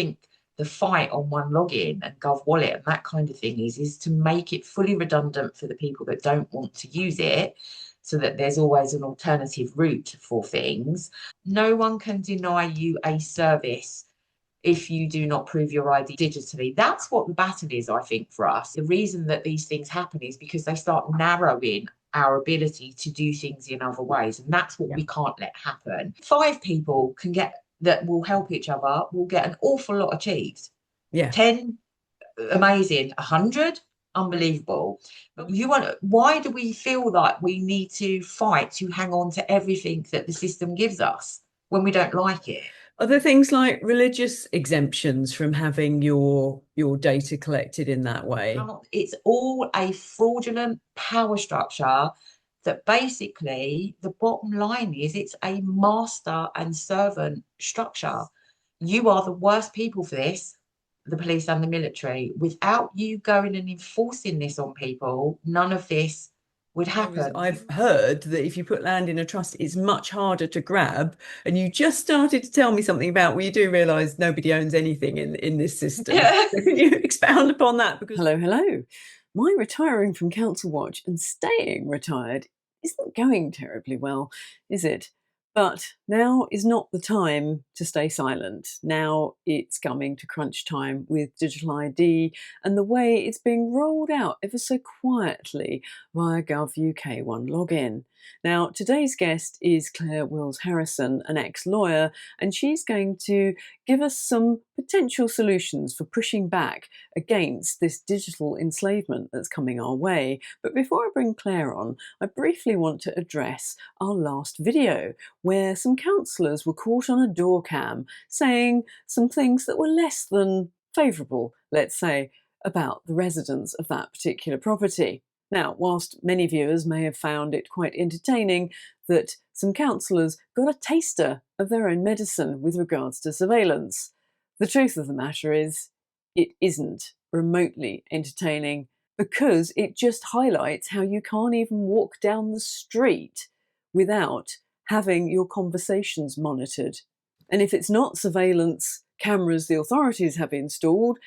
think the fight on one login and Gov Wallet and that kind of thing is to make it fully redundant for the people that don't want to use it, so that there's always an alternative route for things. No one can deny you a service if you do not prove your ID digitally. That's what the battle is, I think, for us. The reason that these things happen is because they start narrowing our ability to do things in other ways. And that's what we can't let happen. 5 people can get that will help each other, will get an awful lot achieved. 10, amazing. 100, unbelievable. But why do we feel like we need to fight to hang on to everything that the system gives us when we don't like it? Are there things like religious exemptions from having your data collected in that way? It's all a fraudulent power structure that basically the bottom line is it's a master and servant structure. You are the worst people for this, the police and the military. Without you going and enforcing this on people, none of this would happen. I've heard that if you put land in a trust, it's much harder to grab. And you just started to tell me something about, well, you do realise nobody owns anything in this system. Can you expound upon that? Because hello. My retiring from Council Watch and staying retired isn't going terribly well, is it? But now is not the time to stay silent. Now it's coming to crunch time with digital ID and the way it's being rolled out ever so quietly via Gov UK One login. Now, today's guest is Clare Wills-Harrison, an ex-lawyer, and she's going to give us some potential solutions for pushing back against this digital enslavement that's coming our way. But before I bring Clare on, I briefly want to address our last video, where some councillors were caught on a door cam saying some things that were less than favourable, let's say, about the residents of that particular property. Now, whilst many viewers may have found it quite entertaining that some councillors got a taster of their own medicine with regards to surveillance, the truth of the matter is it isn't remotely entertaining, because it just highlights how you can't even walk down the street without having your conversations monitored. And if it's not surveillance cameras the authorities have installed,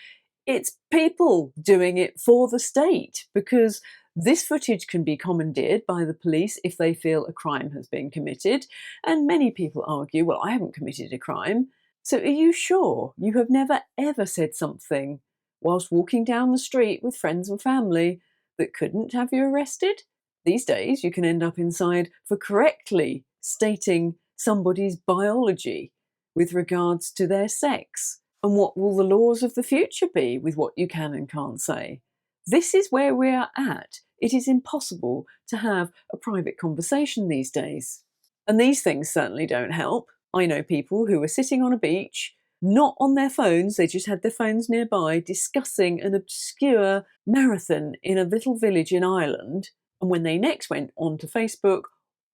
it's people doing it for the state, because this footage can be commandeered by the police if they feel a crime has been committed. And many people argue, well, I haven't committed a crime. So are you sure you have never ever said something whilst walking down the street with friends and family that couldn't have you arrested? These days, you can end up inside for correctly stating somebody's biology with regards to their sex. And what will the laws of the future be with what you can and can't say? This is where we are at. It is impossible to have a private conversation these days. And these things certainly don't help. I know people who were sitting on a beach, not on their phones, they just had their phones nearby, discussing an obscure marathon in a little village in Ireland. And when they next went onto Facebook,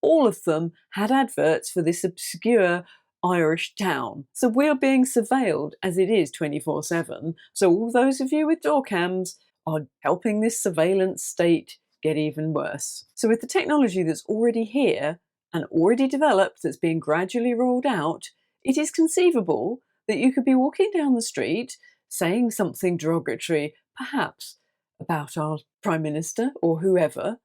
all of them had adverts for this obscure Irish town. So we're being surveilled as it is 24/7. So all those of you with door cams are helping this surveillance state get even worse. So with the technology that's already here and already developed, that's being gradually rolled out, it is conceivable that you could be walking down the street saying something derogatory, perhaps about our Prime Minister or whoever,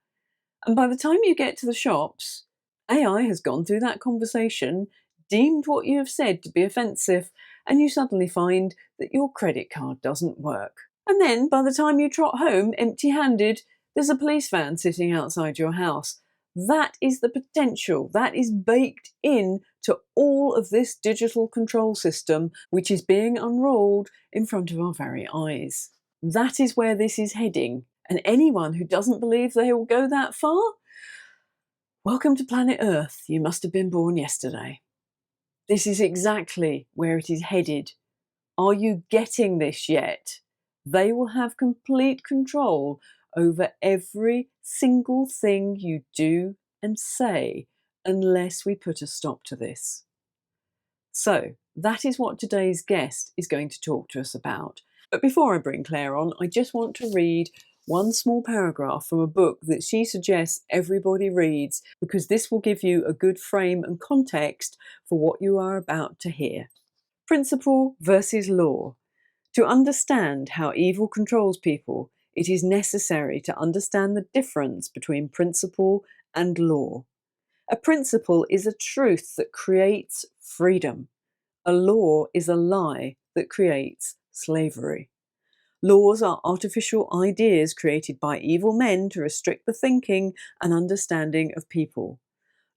and by the time you get to the shops, AI has gone through that conversation, deemed what you have said to be offensive, and you suddenly find that your credit card doesn't work. And then, by the time you trot home empty-handed, there's a police van sitting outside your house. That is the potential. That is baked in to all of this digital control system, which is being unrolled in front of our very eyes. That is where this is heading. And anyone who doesn't believe they will go that far, welcome to planet Earth. You must have been born yesterday. This is exactly where it is headed. Are you getting this yet? They will have complete control over every single thing you do and say unless we put a stop to this. So that is what today's guest is going to talk to us about. But before I bring Clare on, I just want to read one small paragraph from a book that she suggests everybody reads, because this will give you a good frame and context for what you are about to hear. Principle versus law. To understand how evil controls people, it is necessary to understand the difference between principle and law. A principle is a truth that creates freedom. A law is a lie that creates slavery. Laws are artificial ideas created by evil men to restrict the thinking and understanding of people.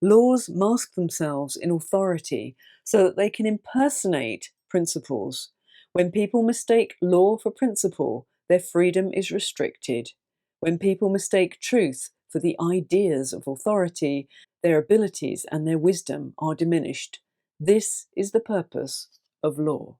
Laws mask themselves in authority so that they can impersonate principles. When people mistake law for principle, their freedom is restricted. When people mistake truth for the ideas of authority, their abilities and their wisdom are diminished. This is the purpose of law.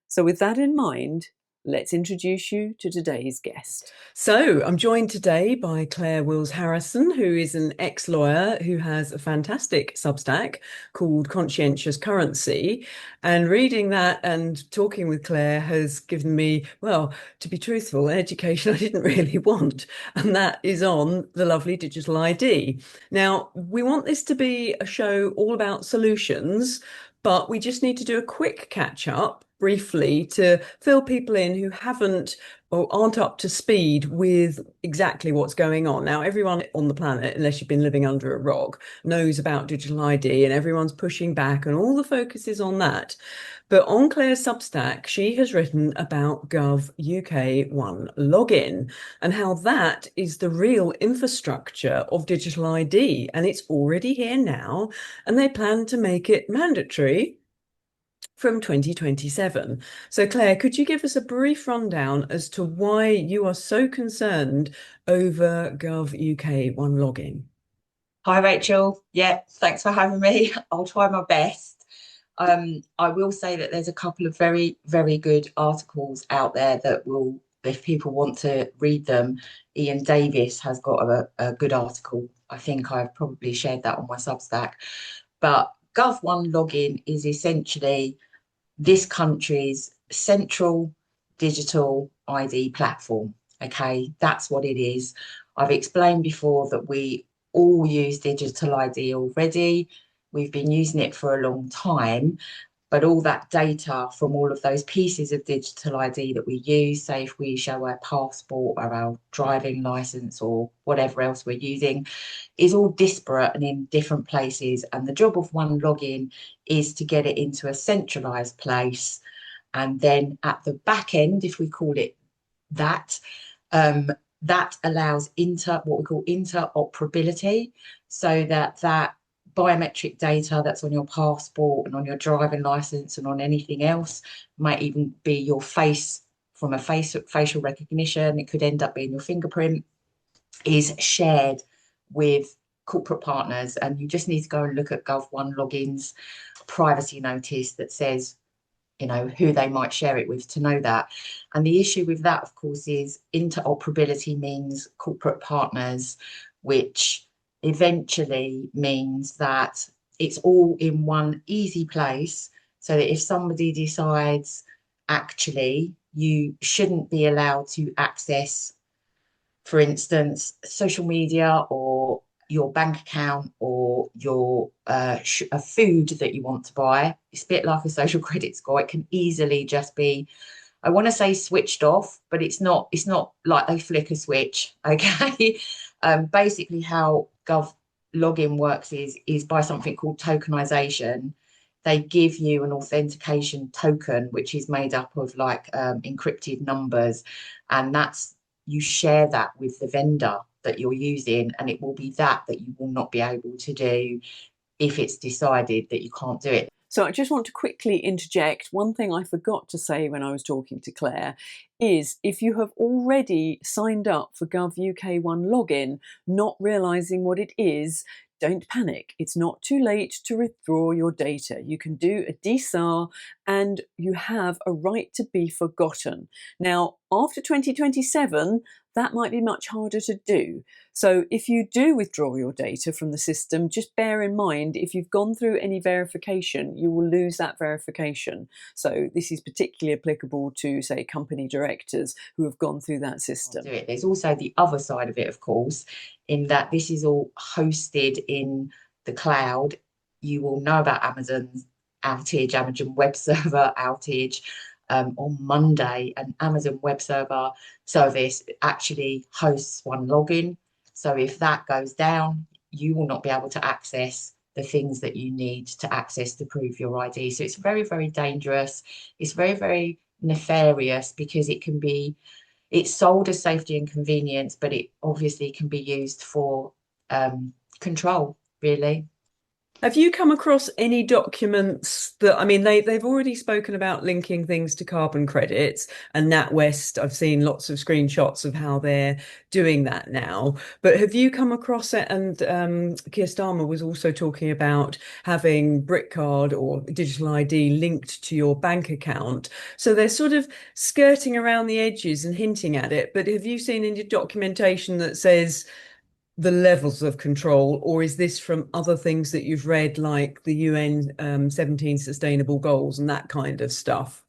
So, with that in mind, let's introduce you to today's guest. So, I'm joined today by Clare Wills-Harrison, who is an ex-lawyer who has a fantastic Substack called Conscientious Currency. And reading that and talking with Clare has given me, well, to be truthful, an education I didn't really want. And that is on the lovely digital ID. Now, we want this to be a show all about solutions, but we just need to do a quick catch up briefly to fill people in who haven't or aren't up to speed with exactly what's going on. Now, everyone on the planet, unless you've been living under a rock, knows about digital ID and everyone's pushing back and all the focus is on that. But on Clare's Substack, she has written about Gov UK One login and how that is the real infrastructure of digital ID. And it's already here now, and they plan to make it mandatory from 2027. So Clare, could you give us a brief rundown as to why you are so concerned over Gov UK One login? Hi, Rachel. Yeah, thanks for having me. I'll try my best. I will say that there's a couple of very, very good articles out there that will, if people want to read them, Ian Davis has got a good article. I think I've probably shared that on my Substack. But Gov One login is essentially this country's central digital ID platform. Okay, that's what it is. I've explained before that we all use digital ID already. We've been using it for a long time, but all that data from all of those pieces of digital ID that we use, say if we show our passport or our driving license or whatever else we're using, is all disparate and in different places. And the job of One login is to get it into a centralized place. And then at the back end, if we call it that, that allows what we call interoperability, so that biometric data that's on your passport and on your driving license and on anything else, might even be your face from a facial recognition, it could end up being your fingerprint, is shared with corporate partners. And you just need to go and look at Gov One login's privacy notice that says, you know, who they might share it with to know that. And the issue with that, of course, is interoperability means corporate partners, which eventually means that it's all in one easy place, so that if somebody decides actually you shouldn't be allowed to access, for instance, social media or your bank account or your a food that you want to buy, it's a bit like a social credit score. It can easily just be, I want to say switched off, but it's not like they flick a switch. Okay. Basically how Gov login works is by something called tokenization. They give you an authentication token, which is made up of like encrypted numbers, and that's, you share that with the vendor that you're using, and it will be that you will not be able to do if it's decided that you can't do it. So I just want to quickly interject. One thing I forgot to say when I was talking to Clare is if you have already signed up for Gov UK One login, not realising what it is, don't panic. It's not too late to withdraw your data. You can do a DSAR and you have a right to be forgotten. Now, after 2027, that might be much harder to do. So if you do withdraw your data from the system, just bear in mind, if you've gone through any verification, you will lose that verification. So this is particularly applicable to, say, company directors who have gone through that system. There's also the other side of it, of course, in that this is all hosted in the cloud. You will know about outage, Amazon web server outage on Monday. An Amazon web server service actually hosts one login. So if that goes down, you will not be able to access the things that you need to access to prove your ID. So it's very, very dangerous. It's very, very nefarious because it's sold as safety and convenience, but it obviously can be used for control, really. Have you come across any documents that, I mean, they've already spoken about linking things to carbon credits and NatWest. I've seen lots of screenshots of how they're doing that now. But have you come across it? And Keir Starmer was also talking about having brick card or digital ID linked to your bank account. So they're sort of skirting around the edges and hinting at it. But have you seen any documentation that says the levels of control, or is this from other things that you've read, like the UN 17 sustainable goals and that kind of stuff?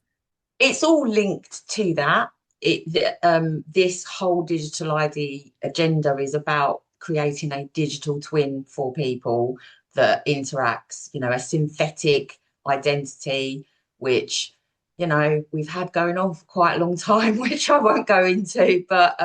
It's all linked to that. This whole digital ID agenda is about creating a digital twin for people that interacts, a synthetic identity, which, we've had going on for quite a long time, which I won't go into, but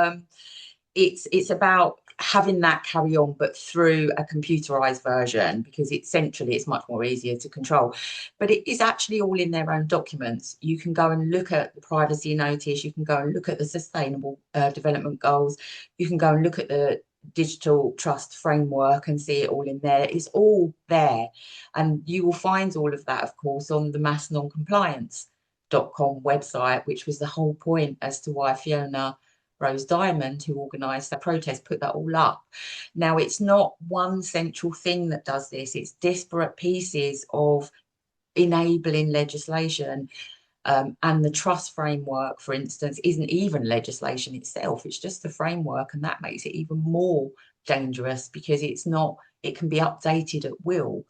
it's about having that carry on, but through a computerized version, because it's much more easier to control. But it is actually all in their own documents. You can go and look at the privacy notice, you can go and look at the sustainable development goals, you can go and look at the digital trust framework and see it all in there. It's all there, and you will find all of that, of course, on the massnoncompliance.com website, which was the whole point as to why Fiona Rose Diamond, who organised that protest, put that all up. Now, it's not one central thing that does this, it's disparate pieces of enabling legislation. And the trust framework, for instance, isn't even legislation itself, it's just the framework, and that makes it even more dangerous because it can be updated at will.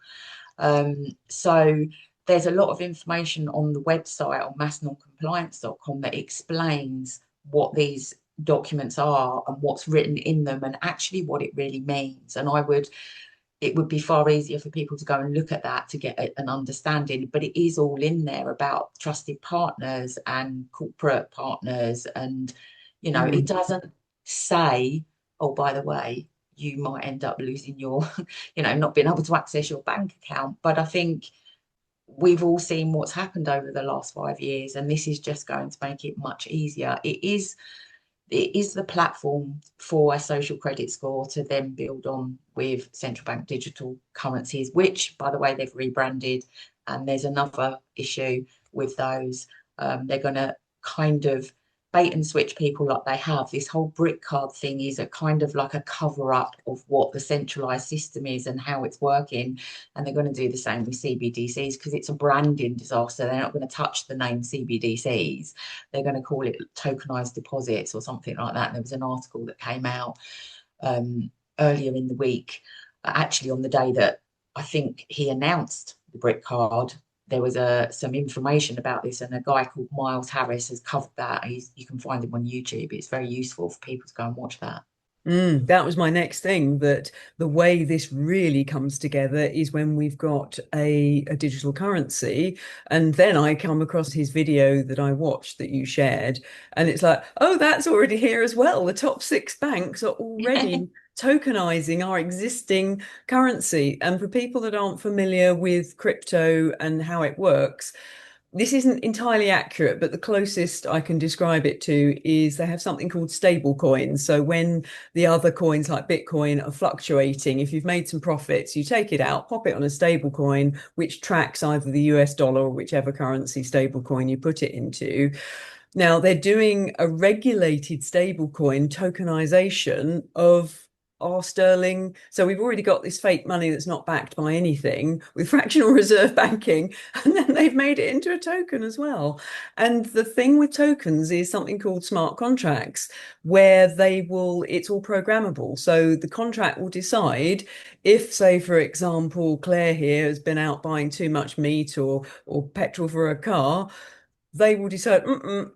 So there's a lot of information on the website on massnoncompliance.com that explains what these documents are and what's written in them and actually what it really means. And it would be far easier for people to go and look at that to get an understanding, but it is all in there about trusted partners and corporate partners. And it doesn't say, oh, by the way, you might end up losing your not being able to access your bank account. But I think we've all seen what's happened over the last 5 years, and this is just going to make it much easier. It is the platform for a social credit score to then build on with central bank digital currencies, which, by the way, they've rebranded. And there's another issue with those. They're going to kind of bait and switch people like they have. This whole brick card thing is a kind of like a cover up of what the centralized system is and how it's working. And they're going to do the same with CBDCs because it's a branding disaster. They're not going to touch the name CBDCs. They're going to call it tokenized deposits or something like that. And there was an article that came out earlier in the week, actually on the day that I think he announced the brick card. There was some information about this, and a guy called Miles Harris has covered that. You can find him on YouTube. It's very useful for people to go and watch that. That was my next thing, that the way this really comes together is when we've got a digital currency. And then I come across his video that I watched that you shared, and it's like, oh, that's already here as well. The top 6 banks are already tokenizing our existing currency. And for people that aren't familiar with crypto and how it works, this isn't entirely accurate, but the closest I can describe it to is they have something called stable coins. So when the other coins like Bitcoin are fluctuating, if you've made some profits, you take it out, pop it on a stable coin, which tracks either the US dollar or whichever currency stable coin you put it into. Now they're doing a regulated stablecoin tokenization of our sterling. So we've already got this fake money that's not backed by anything with fractional reserve banking, and then they've made it into a token as well. And the thing with tokens is something called smart contracts, where it's all programmable. So the contract will decide if, say, for example, Claire here has been out buying too much meat or petrol for a car. they will decide,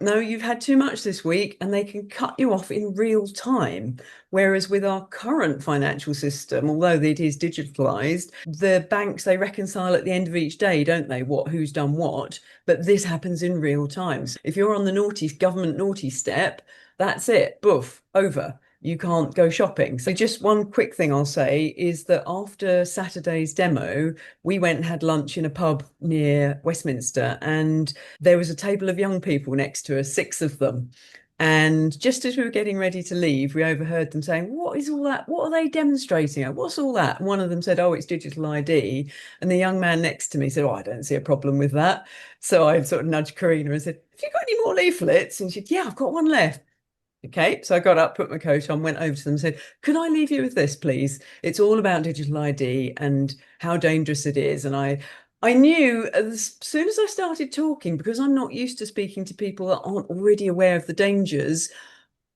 no, you've had too much this week, and they can cut you off in real time. Whereas with our current financial system, although it is digitalized, the banks, they reconcile at the end of each day, don't they? Who's done what? But this happens in real time. So if you're on the government naughty step, that's it. Boof, over. You can't go shopping. So just one quick thing I'll say is that after Saturday's demo, we went and had lunch in a pub near Westminster, and there was a table of young people next to us, 6 of them. And just as we were getting ready to leave, we overheard them saying, "What is all that? What are they demonstrating? What's all that?" And one of them said, "Oh, it's digital ID." And the young man next to me said, "Oh, I don't see a problem with that." So I sort of nudged Karina and said, "Have you got any more leaflets?" And she said, "Yeah, I've got one left." Okay, so I got up, put my coat on, went over to them and said, "Could I leave you with this, please? It's all about digital ID and how dangerous it is." And I knew as soon as I started talking, because I'm not used to speaking to people that aren't already aware of the dangers,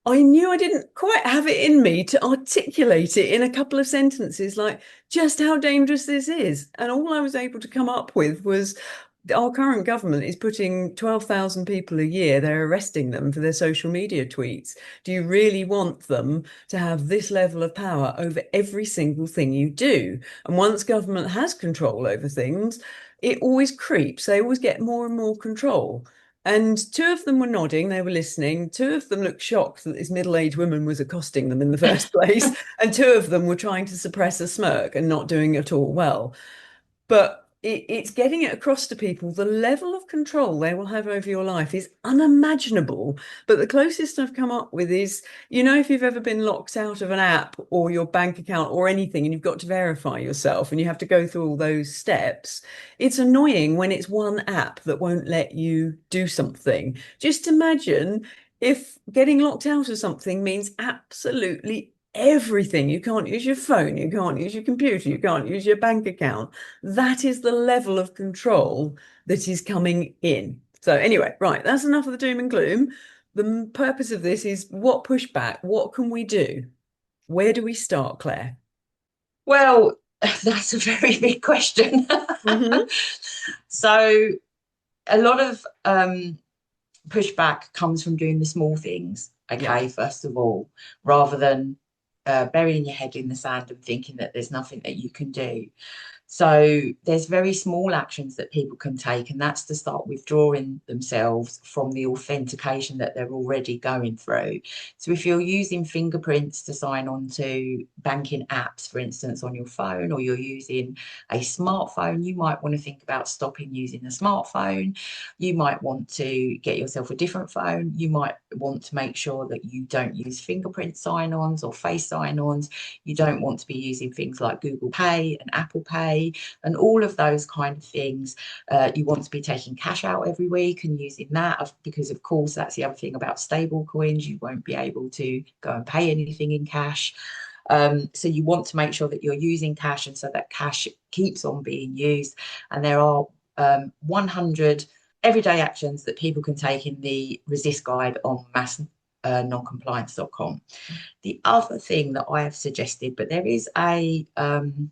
I knew I didn't quite have it in me to articulate it in a couple of sentences, like just how dangerous this is. And all I was able to come up with was our current government is putting 12,000 people a year, they're arresting them for their social media tweets. Do you really want them to have this level of power over every single thing you do? And once government has control over things, it always creeps. They always get more and more control. And 2 of them were nodding, they were listening. 2 of them looked shocked that this middle-aged woman was accosting them in the first place. And 2 of them were trying to suppress a smirk and not doing it all well. But it's getting it across to people. The level of control they will have over your life is unimaginable. But the closest I've come up with is, if you've ever been locked out of an app or your bank account or anything, and you've got to verify yourself and you have to go through all those steps, it's annoying when it's one app that won't let you do something. Just imagine if getting locked out of something means absolutely everything. You can't use your phone, you can't use your computer, you can't use your bank account. That is the level of control that is coming in. So anyway, right, that's enough of the doom and gloom. The purpose of this is what pushback? What can we do? Where do we start, Claire? Well, that's a very big question. Mm-hmm. So a lot of pushback comes from doing the small things, Yeah. okay, first of all, rather than burying your head in the sand and thinking that there's nothing that you can do. So there's very small actions that people can take, and that's to start withdrawing themselves from the authentication that they're already going through. So if you're using fingerprints to sign on to banking apps, for instance, on your phone, or you're using a smartphone, you might want to think about stopping using a smartphone. You might want to get yourself a different phone. You might want to make sure that you don't use fingerprint sign-ons or face sign-ons. You don't want to be using things like Google Pay and Apple Pay and all of those kind of things. You want to be taking cash out every week and using that, because of course that's the other thing about stable coins. You won't be able to go and pay anything in cash. So you want to make sure that you're using cash, and so that cash keeps on being used. And there are 100 everyday actions that people can take in the resist guide on massnoncompliance.com. The other thing that I have suggested, but there is a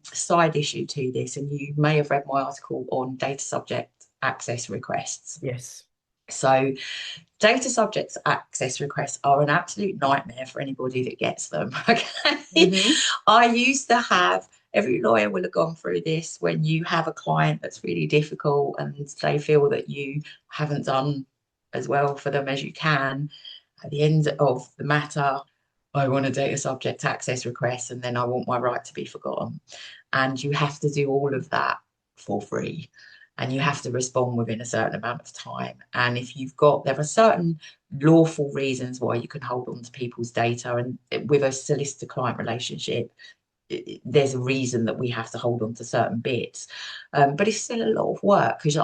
side issue to this, and you may have read my article on data subject access requests. Yes. So data subjects access requests are an absolute nightmare for anybody that gets them. Okay. Mm-hmm. I used to have, every lawyer will have gone through this, when you have a client that's really difficult and they feel that you haven't done as well for them as you can. At the end of the matter, I want a data subject access request, and then I want my right to be forgotten. And you have to do all of that for free. And you have to respond within a certain amount of time. And if you've got, there are certain lawful reasons why you can hold on to people's data. And with a solicitor client relationship, there's a reason that we have to hold on to certain bits. But it's still a lot of work, because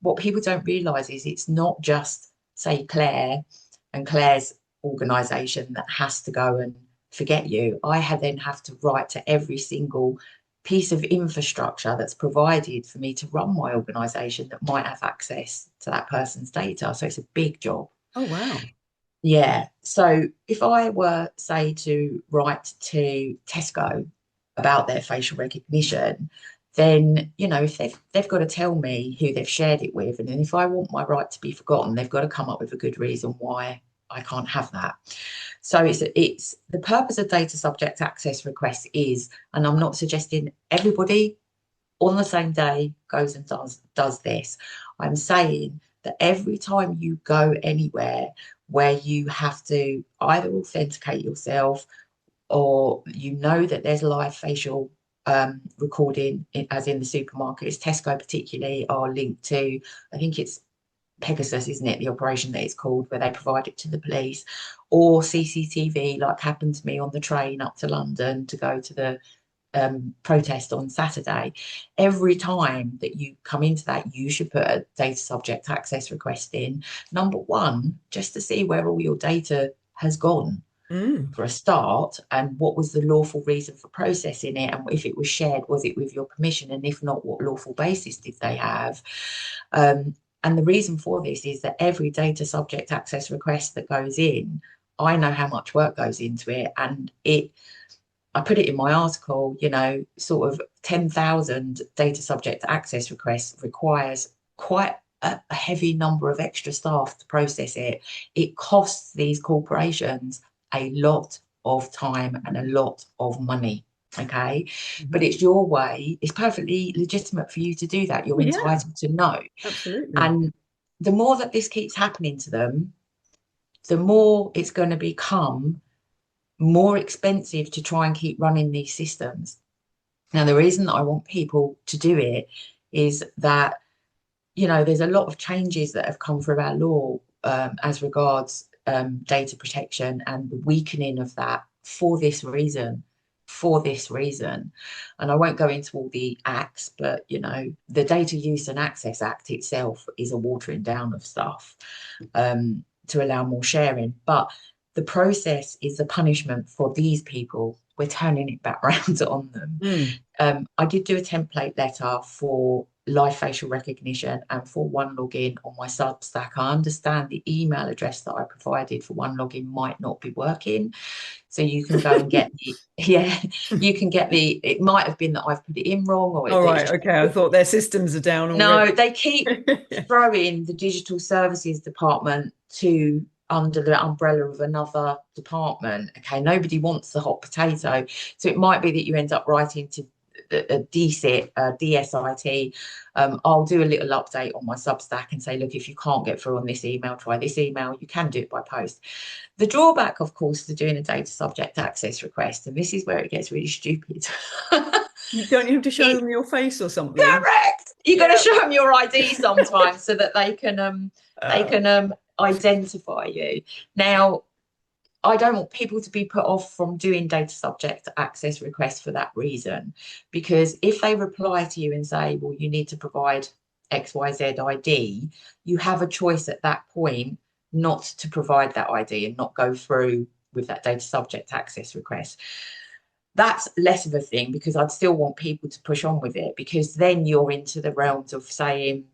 what people don't realise is it's not just, say, Clare and Clare's organisation that has to go and forget you. Then have to write to every single piece of infrastructure that's provided for me to run my organisation that might have access to that person's data. So it's a big job. Oh, wow. Yeah. So if I were, say, to write to Tesco about their facial recognition, then, you know, if they've got to tell me who they've shared it with, and then if I want my right to be forgotten, they've got to come up with a good reason why I can't have that. So it's the purpose of data subject access requests is, and I'm not suggesting everybody on the same day goes and does this. I'm saying that every time you go anywhere where you have to either authenticate yourself, or you know that there's live facial recording, as in the supermarkets, Tesco particularly are linked to, I think it's Pegasus, isn't it, the operation that it's called, where they provide it to the police, or CCTV, like happened to me on the train up to London to go to the protest on Saturday. Every time that you come into that, you should put a data subject access request in. Number one, just to see where all your data has gone. For a start, and what was the lawful reason for processing it, and if it was shared, was it with your permission, and if not, what lawful basis did they have? And the reason for this is that every data subject access request that goes in, I know how much work goes into it, and I put it in my article, you know, sort of 10,000 data subject access requests requires quite a heavy number of extra staff to process it. It costs these corporations a lot of time and a lot of money. Okay. But it's your way. It's perfectly legitimate for you to do that. You're entitled to know. Absolutely. And the more that this keeps happening to them, the more it's going to become more expensive to try and keep running these systems. Now, the reason that I want people to do it is that, you know, there's a lot of changes that have come through our law as regards data protection and the weakening of that for this reason. And I won't go into all the acts, but, you know, the Data Use and Access Act itself is a watering down of stuff to allow more sharing. But the process is the punishment for these people. We're turning it back round on them. I did do a template letter for live facial recognition and for one login on my Substack. I understand the email address that I provided for one login might not be working. So you can go and get the, you can get the, it might have been that I've put it in wrong, or all right, okay. I thought their systems are down already. No, they keep throwing the digital services department to under the umbrella of another department. Okay, nobody wants the hot potato. So it might be that you end up writing to a DSIT, DSIT. I'll do a little update on my Substack and say, look, if you can't get through on this email, try this email. You can do it by post. The drawback, of course, to doing a data subject access request, and this is where it gets really stupid. Don't you have to show them your face or something? Correct. You got to show them your ID sometimes so that they can identify you. Now, I don't want people to be put off from doing data subject access requests for that reason, because if they reply to you and say, well, you need to provide XYZ ID, you have a choice at that point not to provide that ID and not go through with that data subject access request. That's less of a thing, because I'd still want people to push on with it, because then you're into the realms of saying,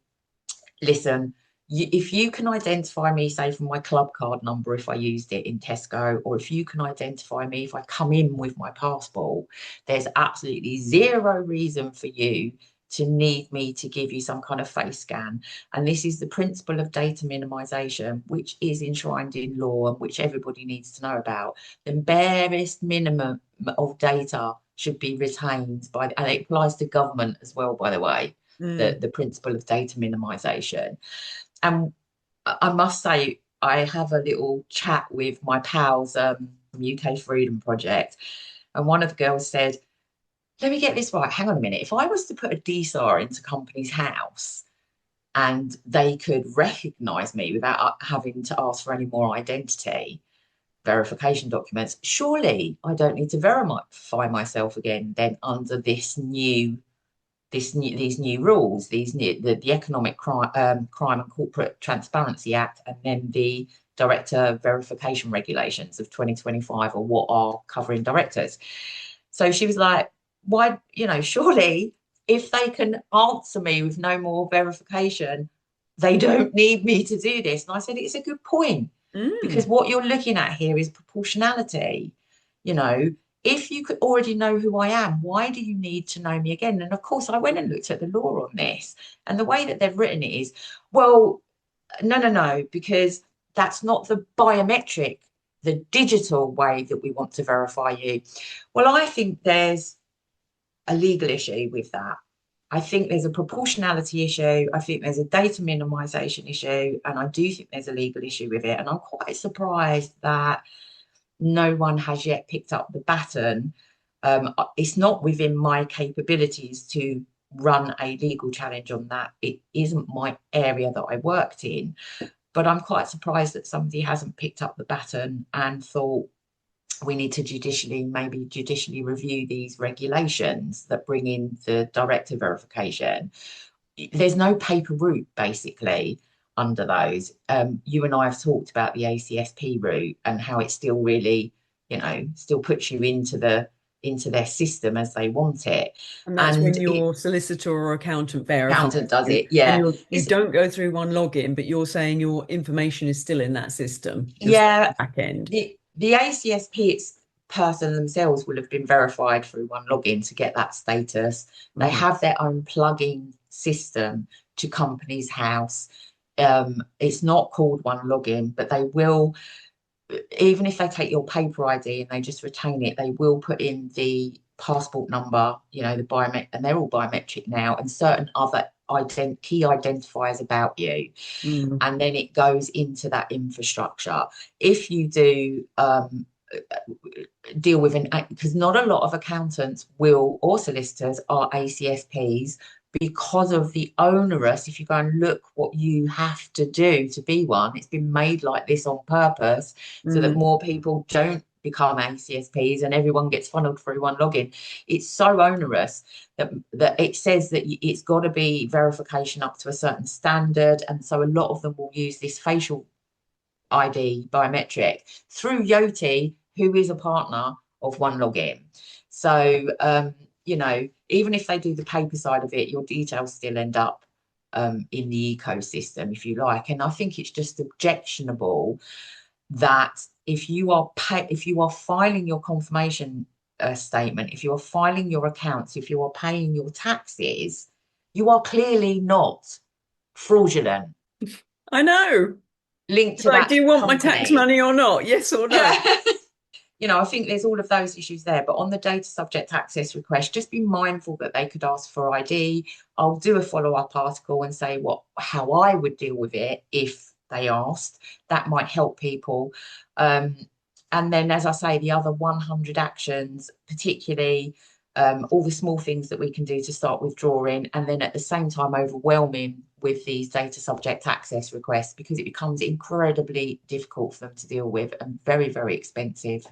listen, if you can identify me, say, from my club card number, if I used it in Tesco, or if you can identify me if I come in with my passport, there's absolutely zero reason for you to need me to give you some kind of face scan. And this is the principle of data minimization, which is enshrined in law and which everybody needs to know about. The barest minimum of data should be retained by, and it applies to government as well, by the way, the principle of data minimization. And I must say, I have a little chat with my pals from UK Freedom Project, and one of the girls said, let me get this right, hang on a minute, if I was to put a DSAR into company's house and they could recognise me without having to ask for any more identity verification documents, surely I don't need to verify myself again then under these new rules, the Economic Crime and Corporate Transparency Act, and then the Director Verification Regulations of 2025, or what are covering directors. So she was like, why, surely if they can answer me with no more verification, they don't need me to do this. And I said, it's a good point, because what you're looking at here is proportionality. if you could already know who I am, why do you need to know me again? And of course, I went and looked at the law on this, and the way that they've written it is, well, no, because that's not the biometric, the digital way that we want to verify you. Well, I think there's a legal issue with that. I think there's a proportionality issue. I think there's a data minimization issue. And I do think there's a legal issue with it. And I'm quite surprised that no one has yet picked up the baton. It's not within my capabilities to run a legal challenge on that. It isn't my area that I worked in. But I'm quite surprised that somebody hasn't picked up the baton and thought, we need to maybe judicially review these regulations that bring in the director verification. There's no paper route basically under those. You and I have talked about the ACSP route and how it still really, still puts you into their system as they want it. And that's when your solicitor or accountant verifies. Accountant does it, yeah. And you don't go through one login, but you're saying your information is still in that system. Yeah. Back end. The ACSP person themselves will have been verified through one login to get that status. They have their own plugin system to Companies House. It's not called one login, but they will, even if they take your paper ID and they just retain it, they will put in the passport number, the biometric, and they're all biometric now, and certain other key identifiers about you. And then it goes into that infrastructure. If you do deal with because not a lot of accountants or solicitors are ACSPs, because of the onerous, if you go and look what you have to do to be one, it's been made like this on purpose so that more people don't become ACSPs and everyone gets funneled through one login. It's so onerous that it says that it's got to be verification up to a certain standard. And so a lot of them will use this facial ID biometric through Yoti, who is a partner of one login. So, even if they do the paper side of it, your details still end up in the ecosystem, if you like. And I think it's just objectionable that if you are filing your confirmation statement, if you are filing your accounts, if you are paying your taxes, you are clearly not fraudulent. I know. Linked to that. Do you want my tax money or not? Yes or no? I think there's all of those issues there. But on the data subject access request, just be mindful that they could ask for ID. I'll do a follow-up article and say how I would deal with it if they asked. That might help people. And then, as I say, the other 100 actions, particularly all the small things that we can do to start withdrawing, and then at the same time overwhelming with these data subject access requests, because it becomes incredibly difficult for them to deal with and very, very expensive.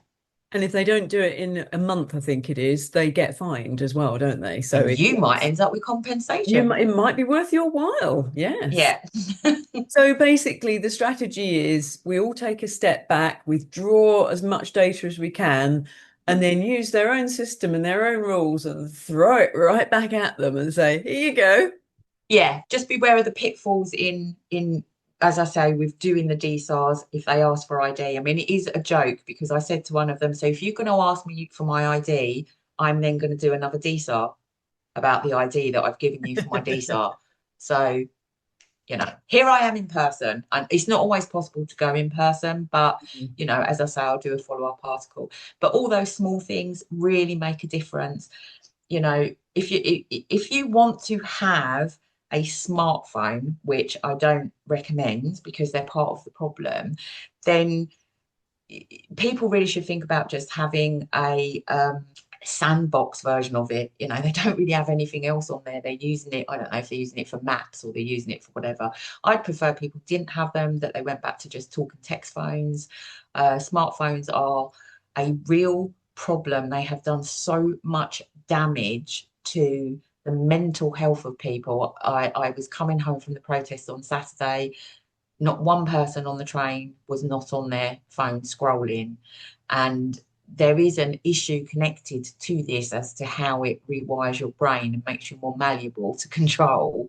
And if they don't do it in a month, I think it is, they get fined as well, don't they? So you might end up with compensation. It might be worth your while. Yes. Yeah. So basically, the strategy is we all take a step back, withdraw as much data as we can, and then use their own system and their own rules and throw it right back at them and say, here you go. Yeah, just beware of the pitfalls in as I say, with doing the DSARs if they ask for ID. I mean, it is a joke because I said to one of them, so if you're going to ask me for my ID, I'm then going to do another DSAR about the ID that I've given you for my DSAR. So, here I am in person, and it's not always possible to go in person, but as I say, I'll do a follow-up article. But all those small things really make a difference. If you want to have a smartphone, which I don't recommend because they're part of the problem, then people really should think about just having a sandbox version of it. They don't really have anything else on there. They're using it, I don't know if they're using it for maps or they're using it for whatever. I'd prefer people didn't have them, that they went back to just talk and text phones. Smartphones are a real problem. They have done so much damage to the mental health of people. I was coming home from the protest on Saturday. Not one person on the train was not on their phone scrolling. And there is an issue connected to this as to how it rewires your brain and makes you more malleable to control.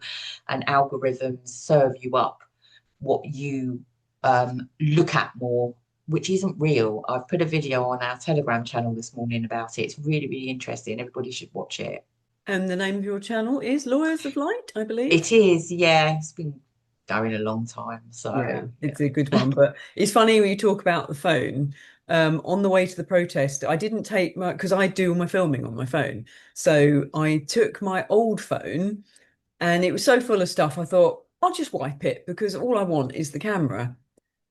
And algorithms serve you up what you look at more which isn't real. I've put a video on our Telegram channel this morning about it. It's really, really interesting. Everybody should watch it. And the name of your channel is Lawyers of Light, I believe. It is, yeah. It's been going a long time. So, Yeah, yeah. it's a good one. But it's funny when you talk about the phone. On the way to the protest, I didn't take my, because I do all my filming on my phone. So I took my old phone and it was so full of stuff. I thought, I'll just wipe it because all I want is the camera.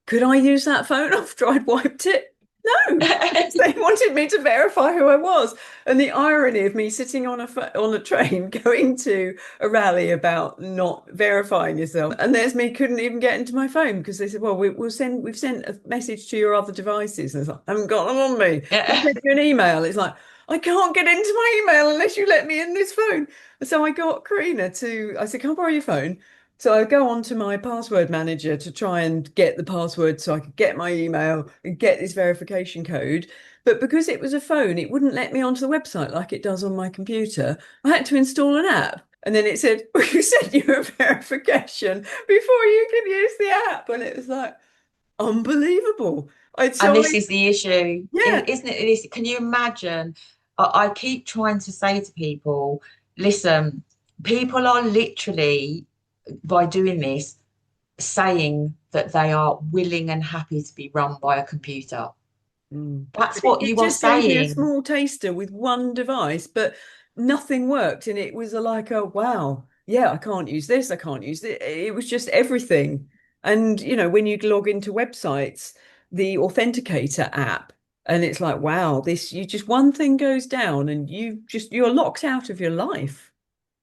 Could I use that phone after I'd wiped it? No, because they wanted me to verify who I was. And the irony of me sitting on a train going to a rally about not verifying yourself, and there's me couldn't even get into my phone because they said, "Well, we've sent a message to your other devices." And it's like, I haven't got them on me. We Yeah. sent you an email. It's like I can't get into my email unless you let me in this phone. So I got Karina to. I said, "Can I borrow your phone?" So I go on to my password manager to try and get the password so I could get my email and get this verification code. But because it was a phone, it wouldn't let me onto the website like it does on my computer. I had to install an app. And then it said, "We sent you a verification before you can use the app." And it was like, unbelievable. And So this is the issue, yeah. isn't it? Can you imagine? I keep trying to say to people, listen, people are literally, by doing this, saying that they are willing and happy to be run by a computer. Mm. That's But it, what it you are just gave me a saying. small taster with one device, but nothing worked. And it was like, oh, wow, yeah, I can't use this. I can't use it. It was just everything. And, when you log into websites, the Authenticator app, and it's like, wow, you just one thing goes down and you're locked out of your life.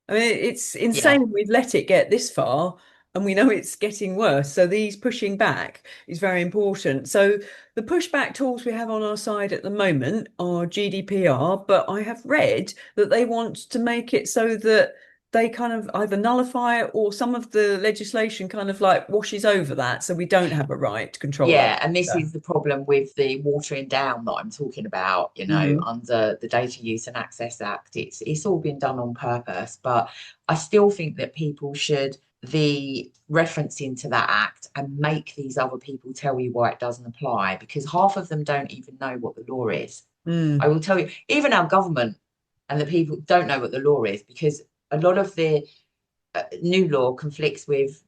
I mean, it's Yeah, insane we've let it get this far and we know it's getting worse. So these pushing back is very important. So the pushback tools we have on our side at the moment are GDPR, but I have read that they want to make it so that they kind of either nullify it or some of the legislation kind of like washes over that. So we don't have a right to control our yeah. And this data. is the problem with the watering down that I'm talking about, Mm, under the Data Use and Access Act. It's all been done on purpose, but I still think that people should the reference into that act and make these other people tell you why it doesn't apply, because half of them don't even know what the law is. I mm, will tell you, even our government and the people don't know what the law is, because a lot of the new law conflicts with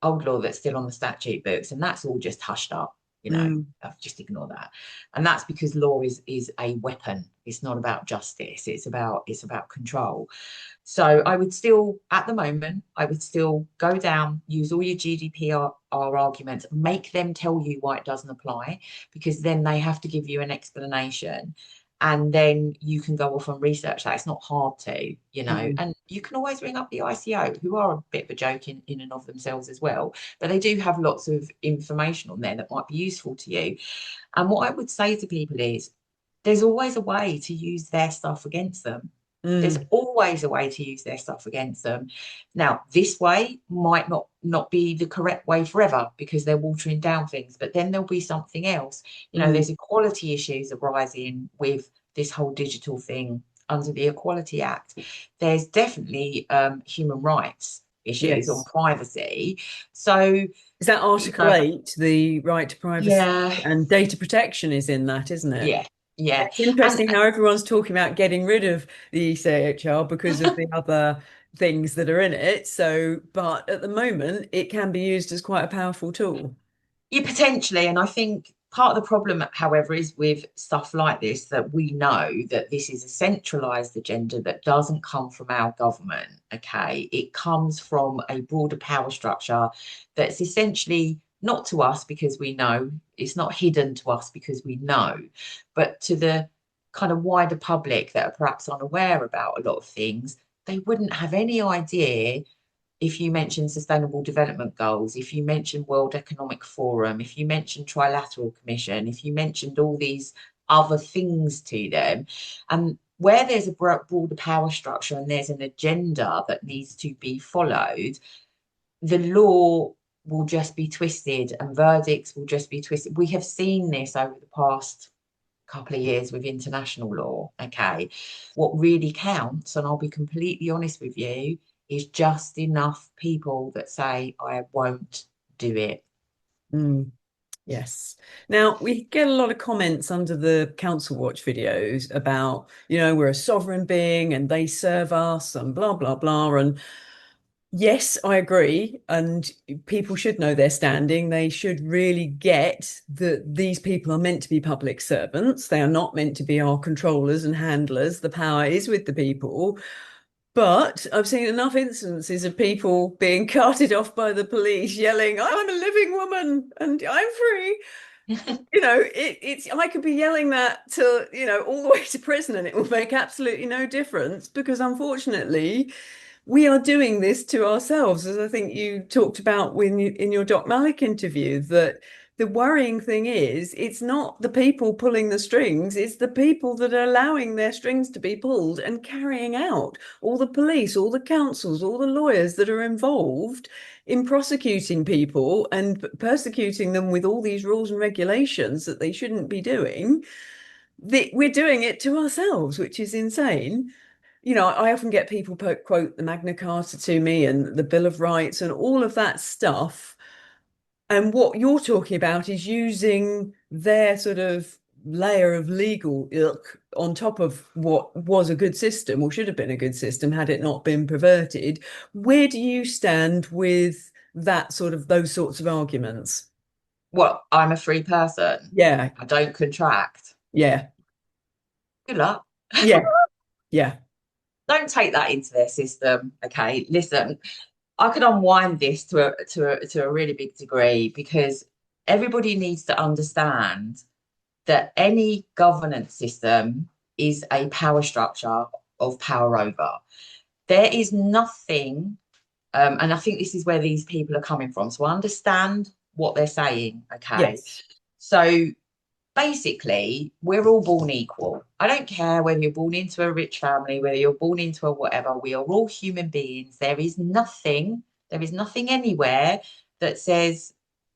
old law that's still on the statute books, and that's all just hushed up. mm. Just ignore that. And that's because law is a weapon. It's not about justice. It's about control. So I would still, at the moment, I would still go down, use all your GDPR arguments, make them tell you why it doesn't apply, because then they have to give you an explanation. And then you can go off and research that. It's not hard to. Mm. And you can always ring up the ICO, who are a bit of a joke in and of themselves as well. But they do have lots of information on there that might be useful to you. And what I would say to people is there's always a way to use their stuff against them. There's Mm. always a way to use their stuff against them. Now, this way might not be the correct way forever because they're watering down things, but then there'll be something else. Mm. There's equality issues arising with this whole digital thing under the Equality Act. There's definitely human rights issues on Yes. privacy. So, Is that you Article know, 8, the right to privacy yeah, and data protection is in that, isn't it? yeah, yeah. It's And interesting how everyone's talking about getting rid of the ECHR because of the other things that are in it. So, but at the moment, it can be used as quite a powerful tool. you potentially, and I think part of the problem, however, is with stuff like this that we know that this is a centralized agenda that doesn't come from our government. Okay, it comes from a broader power structure that's essentially not to us because we know, it's not hidden to us because we know, but to the kind of wider public that are perhaps unaware about a lot of things. They wouldn't have any idea if you mention sustainable development goals, if you mention World Economic Forum, if you mention Trilateral Commission, if you mentioned all these other things to them, and where there's a broader power structure and there's an agenda that needs to be followed, the law will just be twisted and verdicts will just be twisted. We have seen this over the past couple of years with international law. Okay. What really counts, and I'll be completely honest with you, is just enough people that say, I won't do it. Mm. Yes. Now, we get a lot of comments under the Council Watch videos about, we're a sovereign being and they serve us and blah, blah, blah. And yes, I agree. And people should know their standing. They should really get that these people are meant to be public servants. They are not meant to be our controllers and handlers. The power is with the people. But I've seen enough instances of people being carted off by the police yelling, I'm a living woman and I'm free. It's I could be yelling that to, all the way to prison and it will make absolutely no difference because unfortunately we are doing this to ourselves, as I think you talked about when you in your Doc Malik interview, that the worrying thing is it's not the people pulling the strings, it's the people that are allowing their strings to be pulled and carrying out all the police, all the councils, all the lawyers that are involved in prosecuting people and persecuting them with all these rules and regulations that they shouldn't be doing. We're doing it to ourselves, which is insane. I often get people quote the Magna Carta to me and the Bill of Rights and all of that stuff. And what you're talking about is using their sort of layer of legal ilk on top of what was a good system or should have been a good system had it not been perverted. Where do you stand with that sort of those sorts of arguments? Well, I'm a free person. Yeah, I don't contract. yeah, Good luck. yeah, yeah, Don't take that into their system. Okay, listen, I could unwind this to a really big degree because everybody needs to understand that any governance system is a power structure of power over. There is nothing, and I think this is where these people are coming from. So I understand what they're saying. Okay. yes, So basically, we're all born equal. I don't care whether you're born into a rich family, whether you're born into a whatever, we are all human beings. There is nothing anywhere that says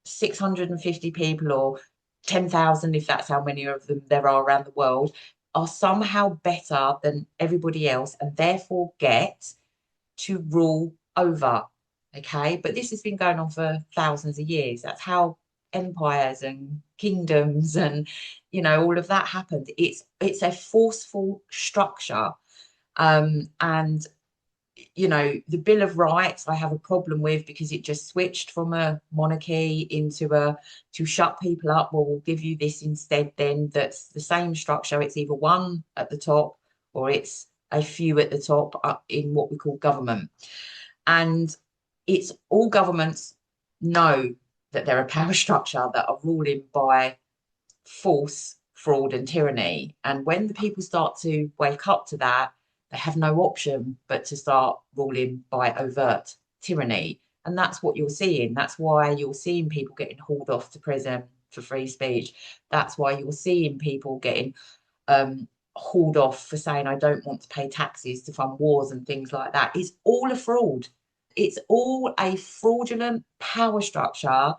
650 people or 10,000, if that's how many of them there are around the world, are somehow better than everybody else and therefore get to rule over. Okay. But this has been going on for thousands of years. That's how empires and kingdoms and all of that happened. It's a forceful structure. And the Bill of Rights I have a problem with because it just switched from a monarchy into a to shut people up. Well, we'll give you this instead. Then that's the same structure. It's either one at the top or it's a few at the top in what we call government. And it's all governments know that they're a power structure that are ruling by force, fraud, and tyranny. And when the people start to wake up to that, they have no option but to start ruling by overt tyranny. And that's what you're seeing. That's why you're seeing people getting hauled off to prison for free speech. That's why you're seeing people getting hauled off for saying, I don't want to pay taxes to fund wars and things like that. It's all a fraud. It's all a fraudulent power structure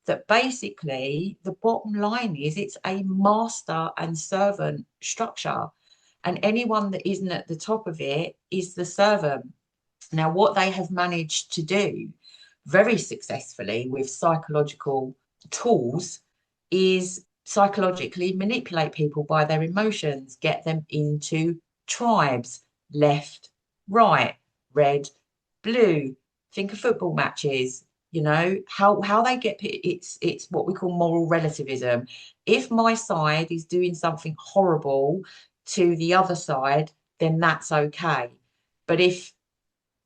that basically the bottom line is it's a master and servant structure. And anyone that isn't at the top of it is the servant. Now, what they have managed to do very successfully with psychological tools is psychologically manipulate people by their emotions, get them into tribes, left, right, red, blue. Think of football matches. How they get it's what we call moral relativism. If my side is doing something horrible to the other side, then that's okay. But if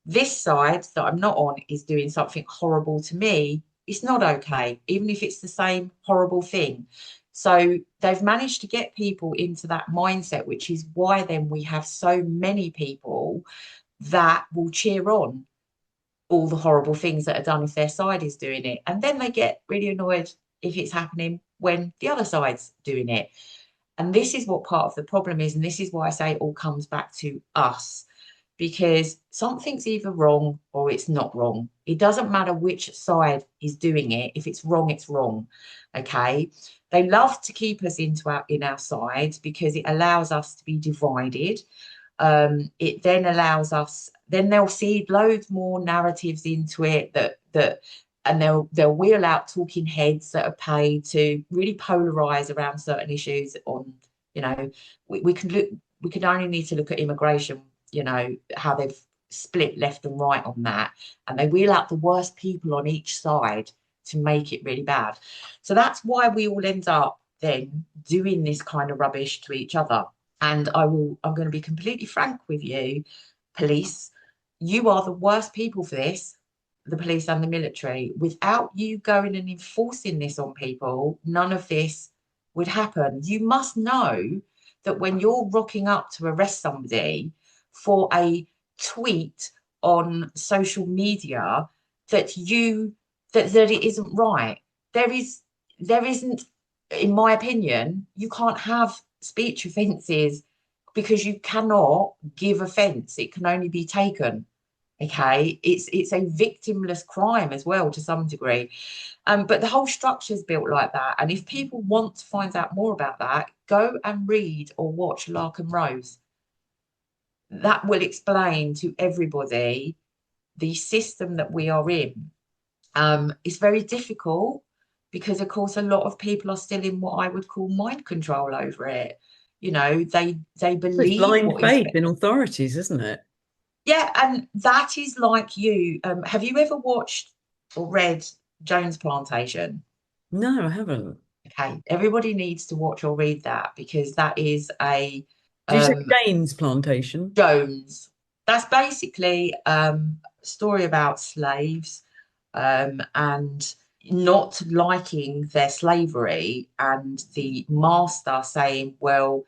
this side that I'm not on is doing something horrible to me, it's not okay, even if it's the same horrible thing. So they've managed to get people into that mindset, which is why then we have so many people that will cheer on all the horrible things that are done if their side is doing it. And then they get really annoyed if it's happening when the other side's doing it. And this is what part of the problem is. And this is why I say it all comes back to us, because something's either wrong or it's not wrong. It doesn't matter which side is doing it. If it's wrong, it's wrong. Okay. They love to keep us in our sides because it allows us to be divided. It then allows us, then they'll see loads more narratives into it that and they'll wheel out talking heads that are paid to really polarize around certain issues on, you know, we can only need to look at immigration, you know, how they've split left and right on that, and they wheel out the worst people on each side to make it really bad. So that's why we all end up then doing this kind of rubbish to each other. And I'm going to be completely frank with you, police, you are the worst people for this, the police and the military. Without you going and enforcing this on people, none of this would happen. You must know that when you're rocking up to arrest somebody for a tweet on social media, that it isn't right. There isn't, in my opinion, you can't have speech offences because you cannot give offence. It can only be taken. Okay, it's a victimless crime as well to some degree, but the whole structure is built like that. And if people want to find out more about that, go and read or watch Lark and Rose. That will explain to everybody the system that we are in. It's very difficult because, of course, a lot of people are still in what I would call mind control over it. You know, they It's believe blind what is. faith in authorities, isn't it? Yeah, and that is like you. Have you ever watched or read Jones Plantation? No, I haven't. Okay, everybody needs to watch or read that because that is a Did you say um, Dane's plantation? Jones. That's basically a story about slaves and not liking their slavery, and the master saying, well,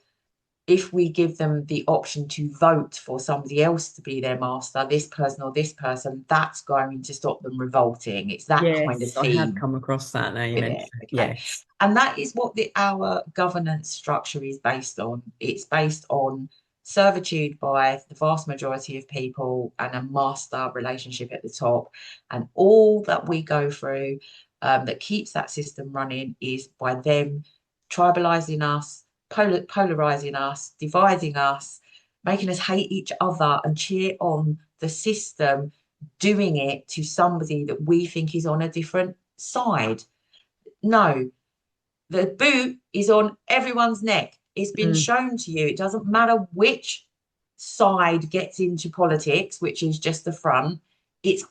if we give them the option to vote for somebody else to be their master, this person or this person, that's going to stop them revolting. It's that kind of Yes, I have theme come across that now you with it. mentioned. Okay. Yes. And that is what our governance structure is based on. It's based on servitude by the vast majority of people and a master relationship at the top. And all that we go through that keeps that system running is by them tribalizing us, polarizing us, dividing us, making us hate each other and cheer on the system, doing it to somebody that we think is on a different side. No, the boot is on everyone's neck. It's been Mm. shown to you. It doesn't matter which side gets into politics, which is just the front. It's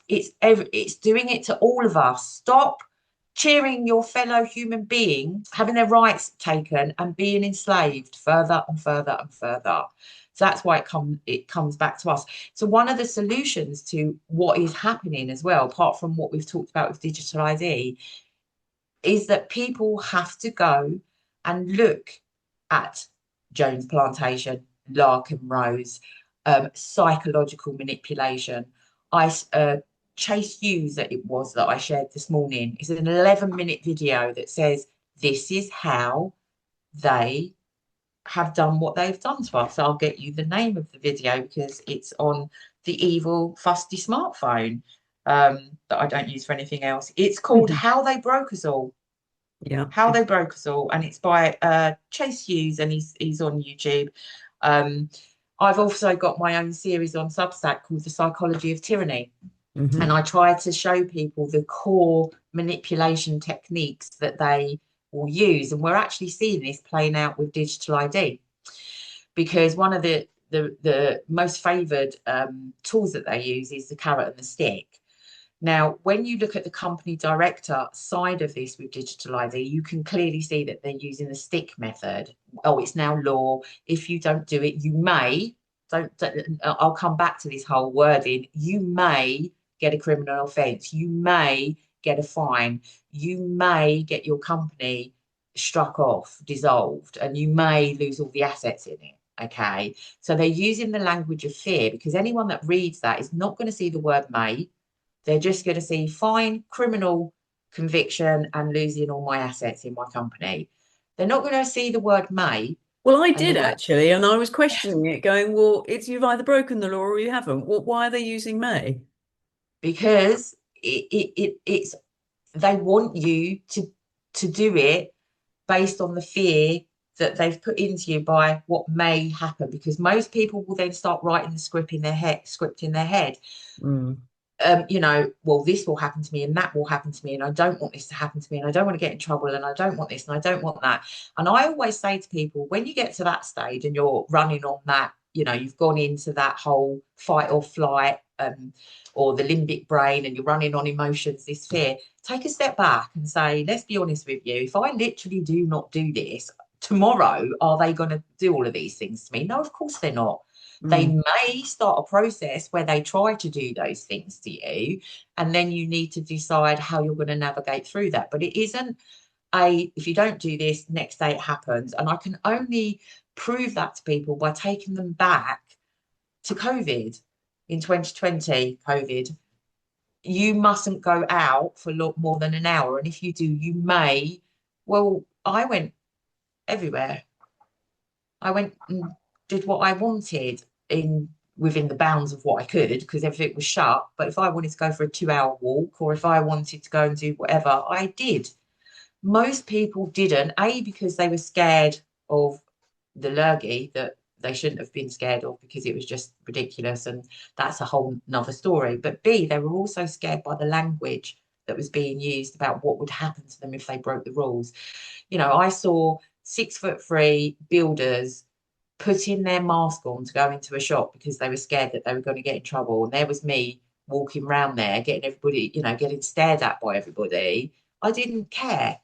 doing it to all of us. Stop cheering your fellow human being having their rights taken and being enslaved further and further and further. So that's why it comes back to us. So one of the solutions to what is happening as well, apart from what we've talked about with digital ID, is that people have to go and look at Jones Plantation, Lark and Rose, psychological manipulation. Chase Hughes, that it was that I shared this morning, is an 11-minute video that says this is how they have done what they've done to us. I'll get you the name of the video because it's on the evil fusty smartphone that I don't use for anything else. It's called How They Broke Us All. Yeah. How They Broke Us All, and it's by Chase Hughes, and he's on YouTube. I've also got my own series on Substack called The Psychology of Tyranny. And I try to show people the core manipulation techniques that they will use. And we're actually seeing this playing out with digital ID, because one of the most favoured tools that they use is the carrot and the stick. Now, when you look at the company director side of this with digital ID, you can clearly see that they're using the stick method. Oh, it's now law. If you don't do it, you may, I'll come back to this whole wording, you may get a criminal offence. You may get a fine. You may get your company struck off, dissolved, and you may lose all the assets in it. Okay. So they're using the language of fear, because anyone that reads that is not going to see the word may. They're just going to see fine, criminal conviction, and losing all my assets in my company. They're not going to see the word may. Well, I did actually, and I was questioning it, going, well, you've either broken the law or you haven't. Well, why are they using may? Because it's they want you to do it based on the fear that they've put into you by what may happen, because most people will then start writing the script in their head. well, this will happen to me and that will happen to me, and I don't want this to happen to me, and I don't want to get in trouble, and I don't want this and I don't want that. And I always say to people, when you get to that stage and you're running on that, you've gone into that whole fight or flight, or the limbic brain, and you're running on emotions, this fear, take a step back and say, let's be honest with you. If I literally do not do this, tomorrow, are they going to do all of these things to me? No, of course they're not. They may start a process where they try to do those things to you, and then you need to decide how you're going to navigate through that. But it isn't if you don't do this, next day it happens. And I can only prove that to people by taking them back to COVID in 2020. COVID, you mustn't go out for a lot more than an hour. And if you do, you may, well, I went everywhere. I went and did what I wanted within the bounds of what I could, because everything was shut. But if I wanted to go for a 2-hour walk, or if I wanted to go and do whatever, I did. Most people didn't, because they were scared of the lurgy that they shouldn't have been scared of, because it was just ridiculous, and that's a whole nother story. But B, they were also scared by the language that was being used about what would happen to them if they broke the rules. I saw 6'3" builders putting their mask on to go into a shop because they were scared that they were going to get in trouble. And there was me walking around there, getting everybody, getting stared at by everybody. I didn't care,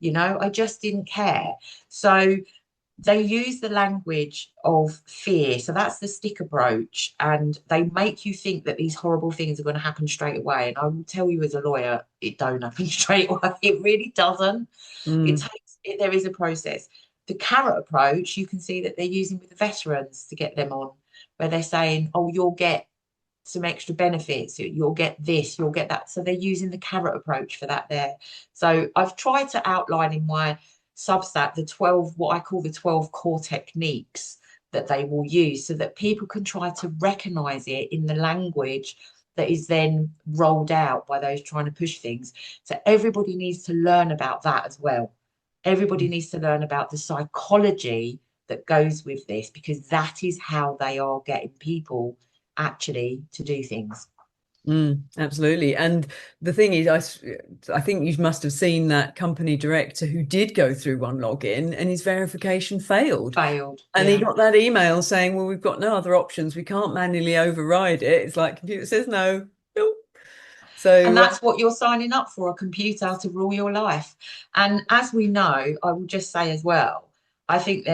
I just didn't care. So they use the language of fear. So that's the stick approach. And they make you think that these horrible things are going to happen straight away. And I will tell you as a lawyer, it don't happen straight away. It really doesn't. There is a process. The carrot approach, you can see that they're using with the veterans to get them on, where they're saying, oh, you'll get some extra benefits, you'll get this, you'll get that. So they're using the carrot approach for that there. So I've tried to outline in my Substack the 12, what I call the 12 core techniques that they will use, so that people can try to recognize it in the language that is then rolled out by those trying to push things. So everybody needs to learn about that as well. Everybody needs to learn about the psychology that goes with this, because that is how they are getting people actually to do things. Absolutely. And the thing is, I think you must have seen that company director who did go through one login and his verification failed. And he got that email saying, well, we've got no other options. We can't manually override it. It's like computer says no. Nope. And that's what you're signing up for, a computer to rule your life. And as we know, I will just say as well, I think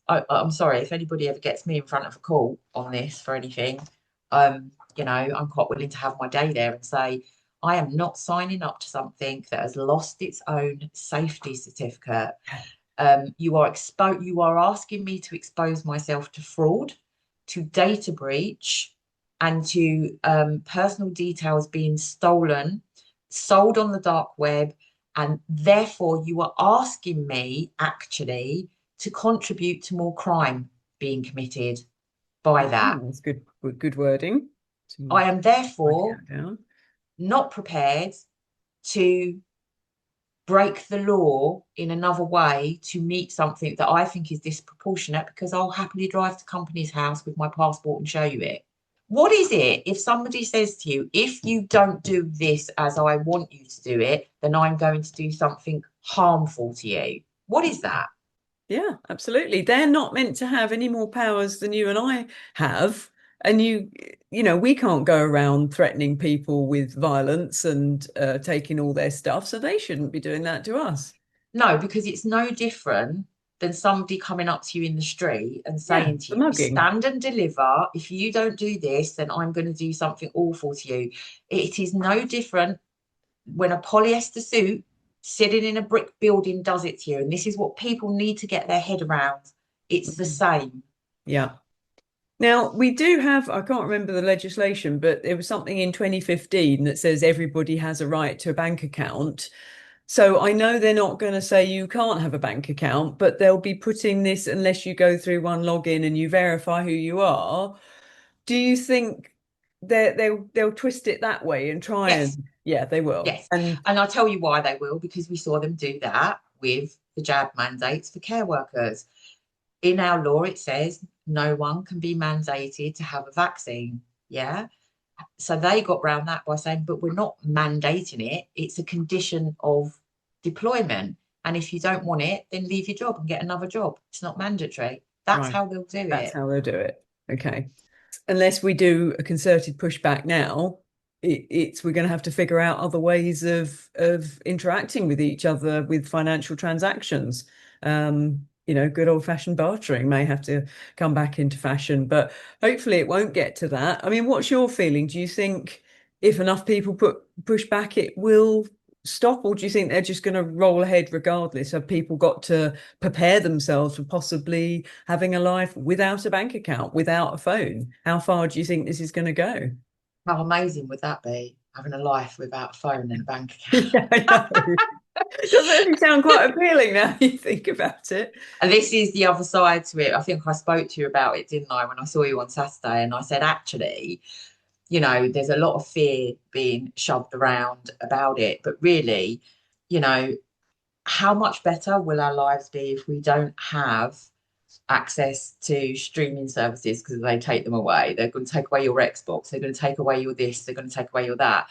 I'm sorry if anybody ever gets me in front of a court on this for anything, I'm quite willing to have my day there and say, I am not signing up to something that has lost its own safety certificate. You are asking me to expose myself to fraud, to data breach, and to personal details being stolen, sold on the dark web. And therefore, you are asking me actually to contribute to more crime being committed by that. That's good wording. I am therefore not prepared to break the law in another way to meet something that I think is disproportionate, because I'll happily drive to company's house with my passport and show you it. What is it if somebody says to you, if you don't do this as I want you to do it, then I'm going to do something harmful to you? What is that? Yeah, absolutely. They're not meant to have any more powers than you and I have. And we can't go around threatening people with violence and taking all their stuff. So they shouldn't be doing that to us. No, because it's no different than somebody coming up to you in the street and saying to you, stand and deliver. If you don't do this, then I'm going to do something awful to you. It is no different when a polyester suit sitting in a brick building does it to you. And this is what people need to get their head around. It's the same. Yeah. Now, we do have, I can't remember the legislation, but there was something in 2015 that says everybody has a right to a bank account. So I know they're not going to say you can't have a bank account, but they'll be putting this unless you go through one login and you verify who you are. Do you think they'll twist it that way and try and yeah, they will. Yes. And I'll tell you why they will, because we saw them do that with the jab mandates for care workers. In our law, it says no one can be mandated to have a vaccine. Yeah. So they got around that by saying, but we're not mandating it. It's a condition of deployment. And if you don't want it, then leave your job and get another job. It's not mandatory. That's Right. how they'll do That's it. how they'll do it. Okay. Unless we do a concerted pushback now, it's we're going to have to figure out other ways of interacting with each other with financial transactions. Good old fashioned bartering may have to come back into fashion, but hopefully it won't get to that. I mean, what's your feeling? Do you think if enough people push back, it will stop, or do you think they're just going to roll ahead regardless? Have people got to prepare themselves for possibly having a life without a bank account, without a phone? How far do you think this is going to go? How amazing would that be? Having a life without a phone and a bank Yeah, I account. know. It does actually sound quite appealing now you think about it. And this is the other side to it. I think I spoke to you about it, didn't I, when I saw you on Saturday? And I said, actually, there's a lot of fear being shoved around about it. But really, you know, how much better will our lives be if we don't have access to streaming services because they take them away? They're going to take away your Xbox, they're going to take away your this, they're going to take away your that.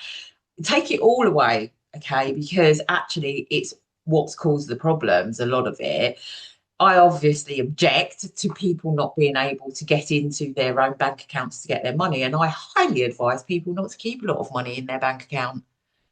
Take it all away, okay? Because actually, it's what's caused the problems, a lot of it. I obviously object to people not being able to get into their own bank accounts to get their money. And I highly advise people not to keep a lot of money in their bank account.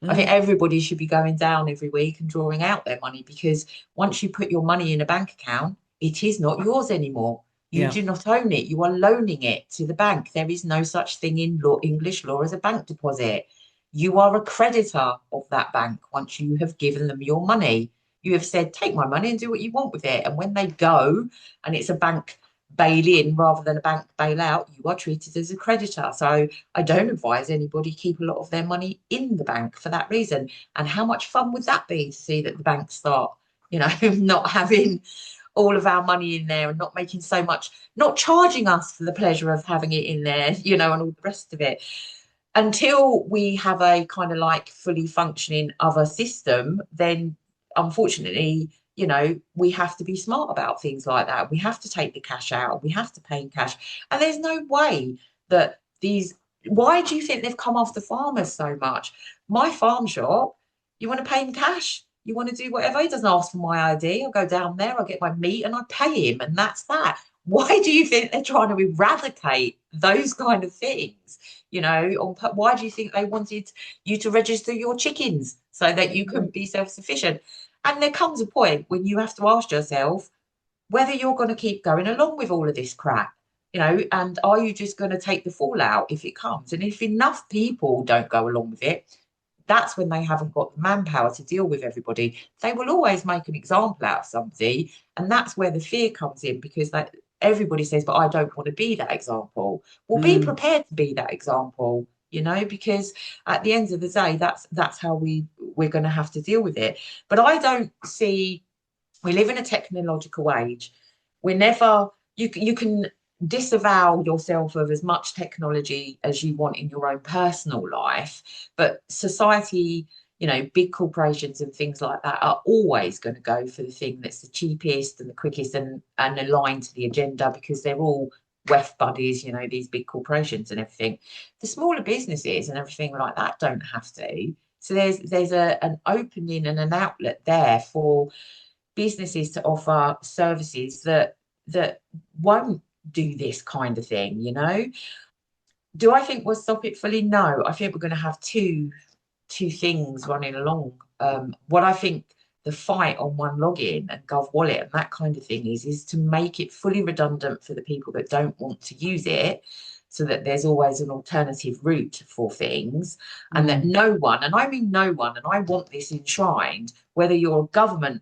I think Mm, everybody should be going down every week and drawing out their money, because once you put your money in a bank account, it is not yours anymore. You yeah. do not own it. You are loaning it to the bank. There is no such thing in law, English law, as a bank deposit. You are a creditor of that bank once you have given them your money. You have said, take my money and do what you want with it. And when they go and it's a bank bail in rather than a bank bailout, you are treated as a creditor. So I don't advise anybody keep a lot of their money in the bank for that reason. And how much fun would that be to see that the banks start, not having all of our money in there and not making so much, not charging us for the pleasure of having it in there, and all the rest of it. Until we have a kind of like fully functioning other system, then unfortunately, we have to be smart about things like that. We have to take the cash out, we have to pay in cash. And there's no way that why do you think they've come off the farmers so much? My farm shop, you want to pay in cash? You want to do whatever? He doesn't ask for my ID. I'll go down there, I'll get my meat and I pay him. And that's that. Why do you think they're trying to eradicate those kind of things? Why do you think they wanted you to register your chickens so that you Mm, couldn't be self-sufficient? And there comes a point when you have to ask yourself whether you're going to keep going along with all of this crap, and are you just going to take the fallout if it comes? And if enough people don't go along with it, that's when they haven't got the manpower to deal with everybody. They will always make an example out of somebody, and that's where the fear comes in, because everybody says, but I don't want to be that example. Well, be mm, prepared to be that example, because at the end of the day, that's how we're going to have to deal with it. But I don't see, we live in a technological age. We're never, you can disavow yourself of as much technology as you want in your own personal life, but society, big corporations and things like that are always going to go for the thing that's the cheapest and the quickest and aligned to the agenda, because they're all WEF buddies, these big corporations and everything. The smaller businesses and everything like that don't have to. So there's an opening and an outlet there for businesses to offer services that won't do this kind of thing. Do I think we'll stop it fully? No, I think we're going to have two things running along. What I think the fight on one login and Gov Wallet and that kind of thing is to make it fully redundant for the people that don't want to use it, so that there's always an alternative route for things, and that mm. no one, and I mean no one, and I want this enshrined, whether you're a government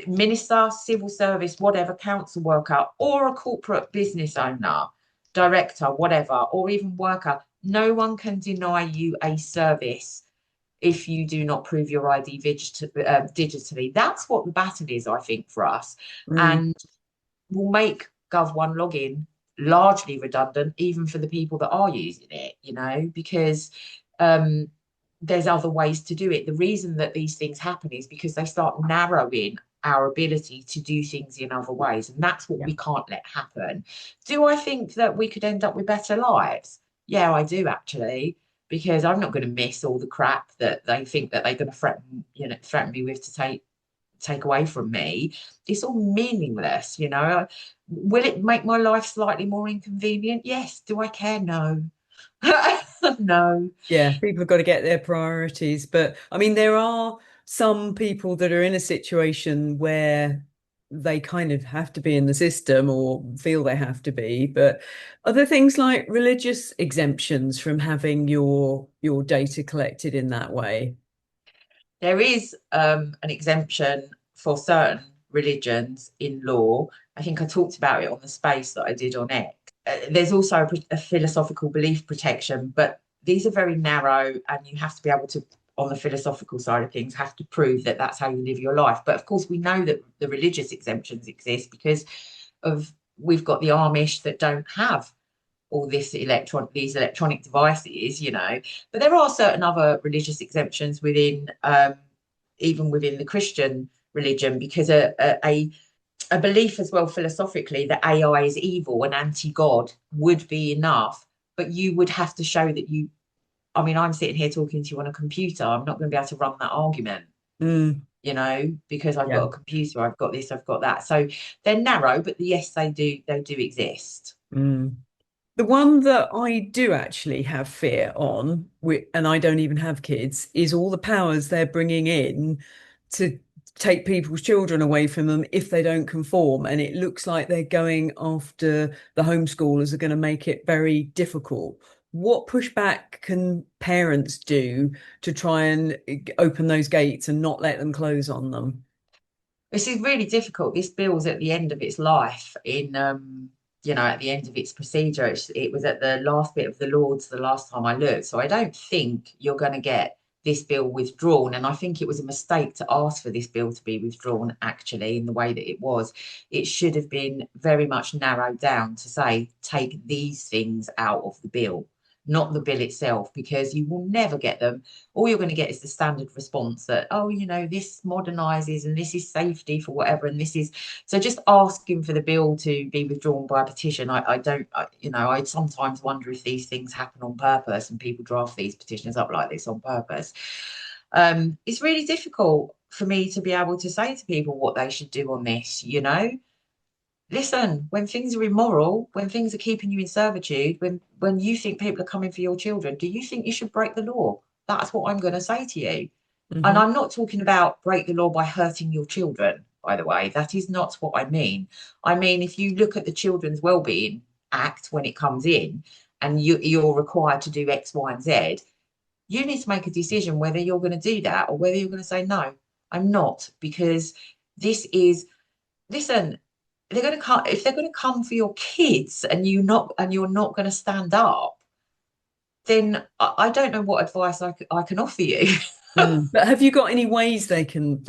minister, civil service, whatever, council worker, or a corporate business owner, director, whatever, or even worker, no one can deny you a service if you do not prove your ID digitally. That's what the battle is, I think, for us. Mm, And will make Gov1 login largely redundant, even for the people that are using it, because there's other ways to do it. The reason that these things happen is because they start narrowing our ability to do things in other ways. And that's what yeah. we can't let happen. Do I think that we could end up with better lives? Yeah, I do actually. because I'm not going to miss all the crap that they think that they're going to threaten me with to take away from me. It's all meaningless, you know. Will it make my life slightly more inconvenient? Yes. Do I care? No. No. Yeah, people have got to get their priorities. But I mean, there are some people that are in a situation where they kind of have to be in the system or feel they have to be. But other things like religious exemptions from having your data collected in that way. There is an exemption for certain religions in law. I think I talked about it on the space that I did on X. There's also a philosophical belief protection, but these are very narrow, and you have to be able to, on the philosophical side of things, have to prove that that's how you live your life. But of course, we know that the religious exemptions exist because of we've got the Amish that don't have all these electronic devices, you know. But there are certain other religious exemptions within even within the Christian religion, because a belief as well philosophically that AI is evil and anti-God would be enough, but you would have to show that you, I mean, I'm sitting here talking to you on a computer. I'm not going to be able to run that argument, Mm, you know, because I've got yeah. a computer, I've got this, I've got that. So they're narrow, but yes, they do exist. Mm. The one that I do actually have fear on, and I don't even have kids, is all the powers they're bringing in to take people's children away from them if they don't conform. And it looks like they're going after the homeschoolers are going to make it very difficult. What pushback can parents do to try and open those gates and not let them close on them? This is really difficult. This bill's at the end of its life at the end of its procedure. It was at the last bit of the Lords the last time I looked. So I don't think you're going to get this bill withdrawn. And I think it was a mistake to ask for this bill to be withdrawn, actually, in the way that it was. It should have been very much narrowed down to say, take these things out of the bill, not the bill itself, because you will never get them. All you're going to get is the standard response that, oh, you know, this modernizes and this is safety for whatever. And this is so just asking for the bill to be withdrawn by petition. I don't, I sometimes wonder if these things happen on purpose and people draft these petitions up like this on purpose. It's really difficult for me to be able to say to people what they should do on this, you know. Listen, when things are immoral, when things are keeping you in servitude, when you think people are coming for your children, do you think you should break the law? That's what I'm going to say to you. And Mhm. I'm not talking about break the law by hurting your children, by the way. That is not what I mean. I mean, if you look at the Children's Wellbeing Act when it comes in and you're required to do X, Y, and Z, you need to make a decision whether you're going to do that or whether you're going to say, no, I'm not, because this is, listen, they're going to come if they're going to come for your kids and you're not going to stand up, then I don't know what advice I can offer you. Mm. But have you got any ways they can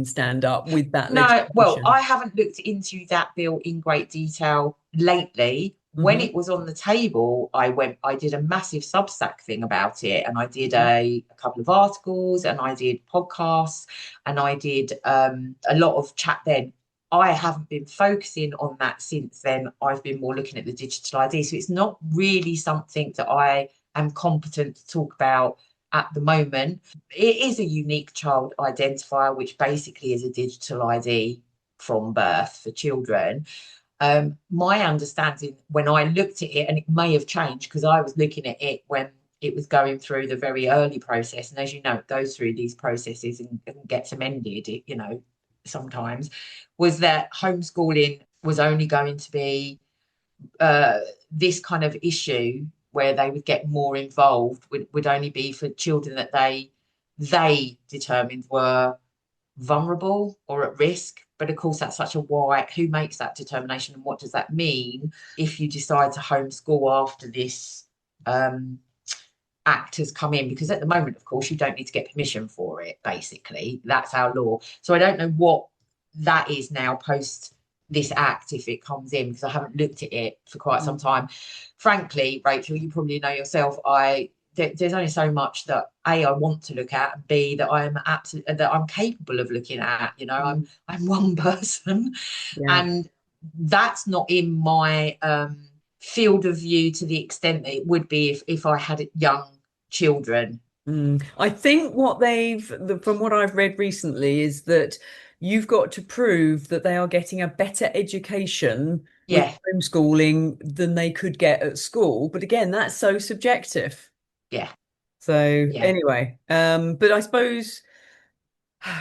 stand up with that No, well, legislation? I haven't looked into that bill in great detail lately. When Hmm. it was on the table, I did a massive Substack thing about it, and I did Hmm. a couple of articles, and I did podcasts, and I did a lot of chat then. I haven't been focusing on that since then. I've been more looking at the digital ID. So it's not really something that I am competent to talk about at the moment. It is a unique child identifier, which basically is a digital ID from birth for children. My understanding when I looked at it, and it may have changed because I was looking at it when it was going through the very early process. And as you know, it goes through these processes and gets amended, sometimes, was that homeschooling was only going to be uh, this kind of issue where they would get more involved would only be for children that they determined were vulnerable or at risk. But of course, that's such a wide, who makes that determination and what does that mean if you decide to homeschool after this act has come in? Because at the moment, of course, you don't need to get permission for it, basically. That's our law. So I don't know what that is now post this act if it comes in, because I haven't looked at it for quite some time. Frankly, Rachel, you probably know yourself, there's only so much that I want to look at, and B, that I'm capable of looking at. You know, Mm. I'm one person, Yeah. and that's not in my field of view to the extent that it would be if I had young children. I think from what I've read recently, is that you've got to prove that they are getting a better education with Yeah, homeschooling than they could get at school. But again, that's so subjective. yeah, So yeah. anyway, but I suppose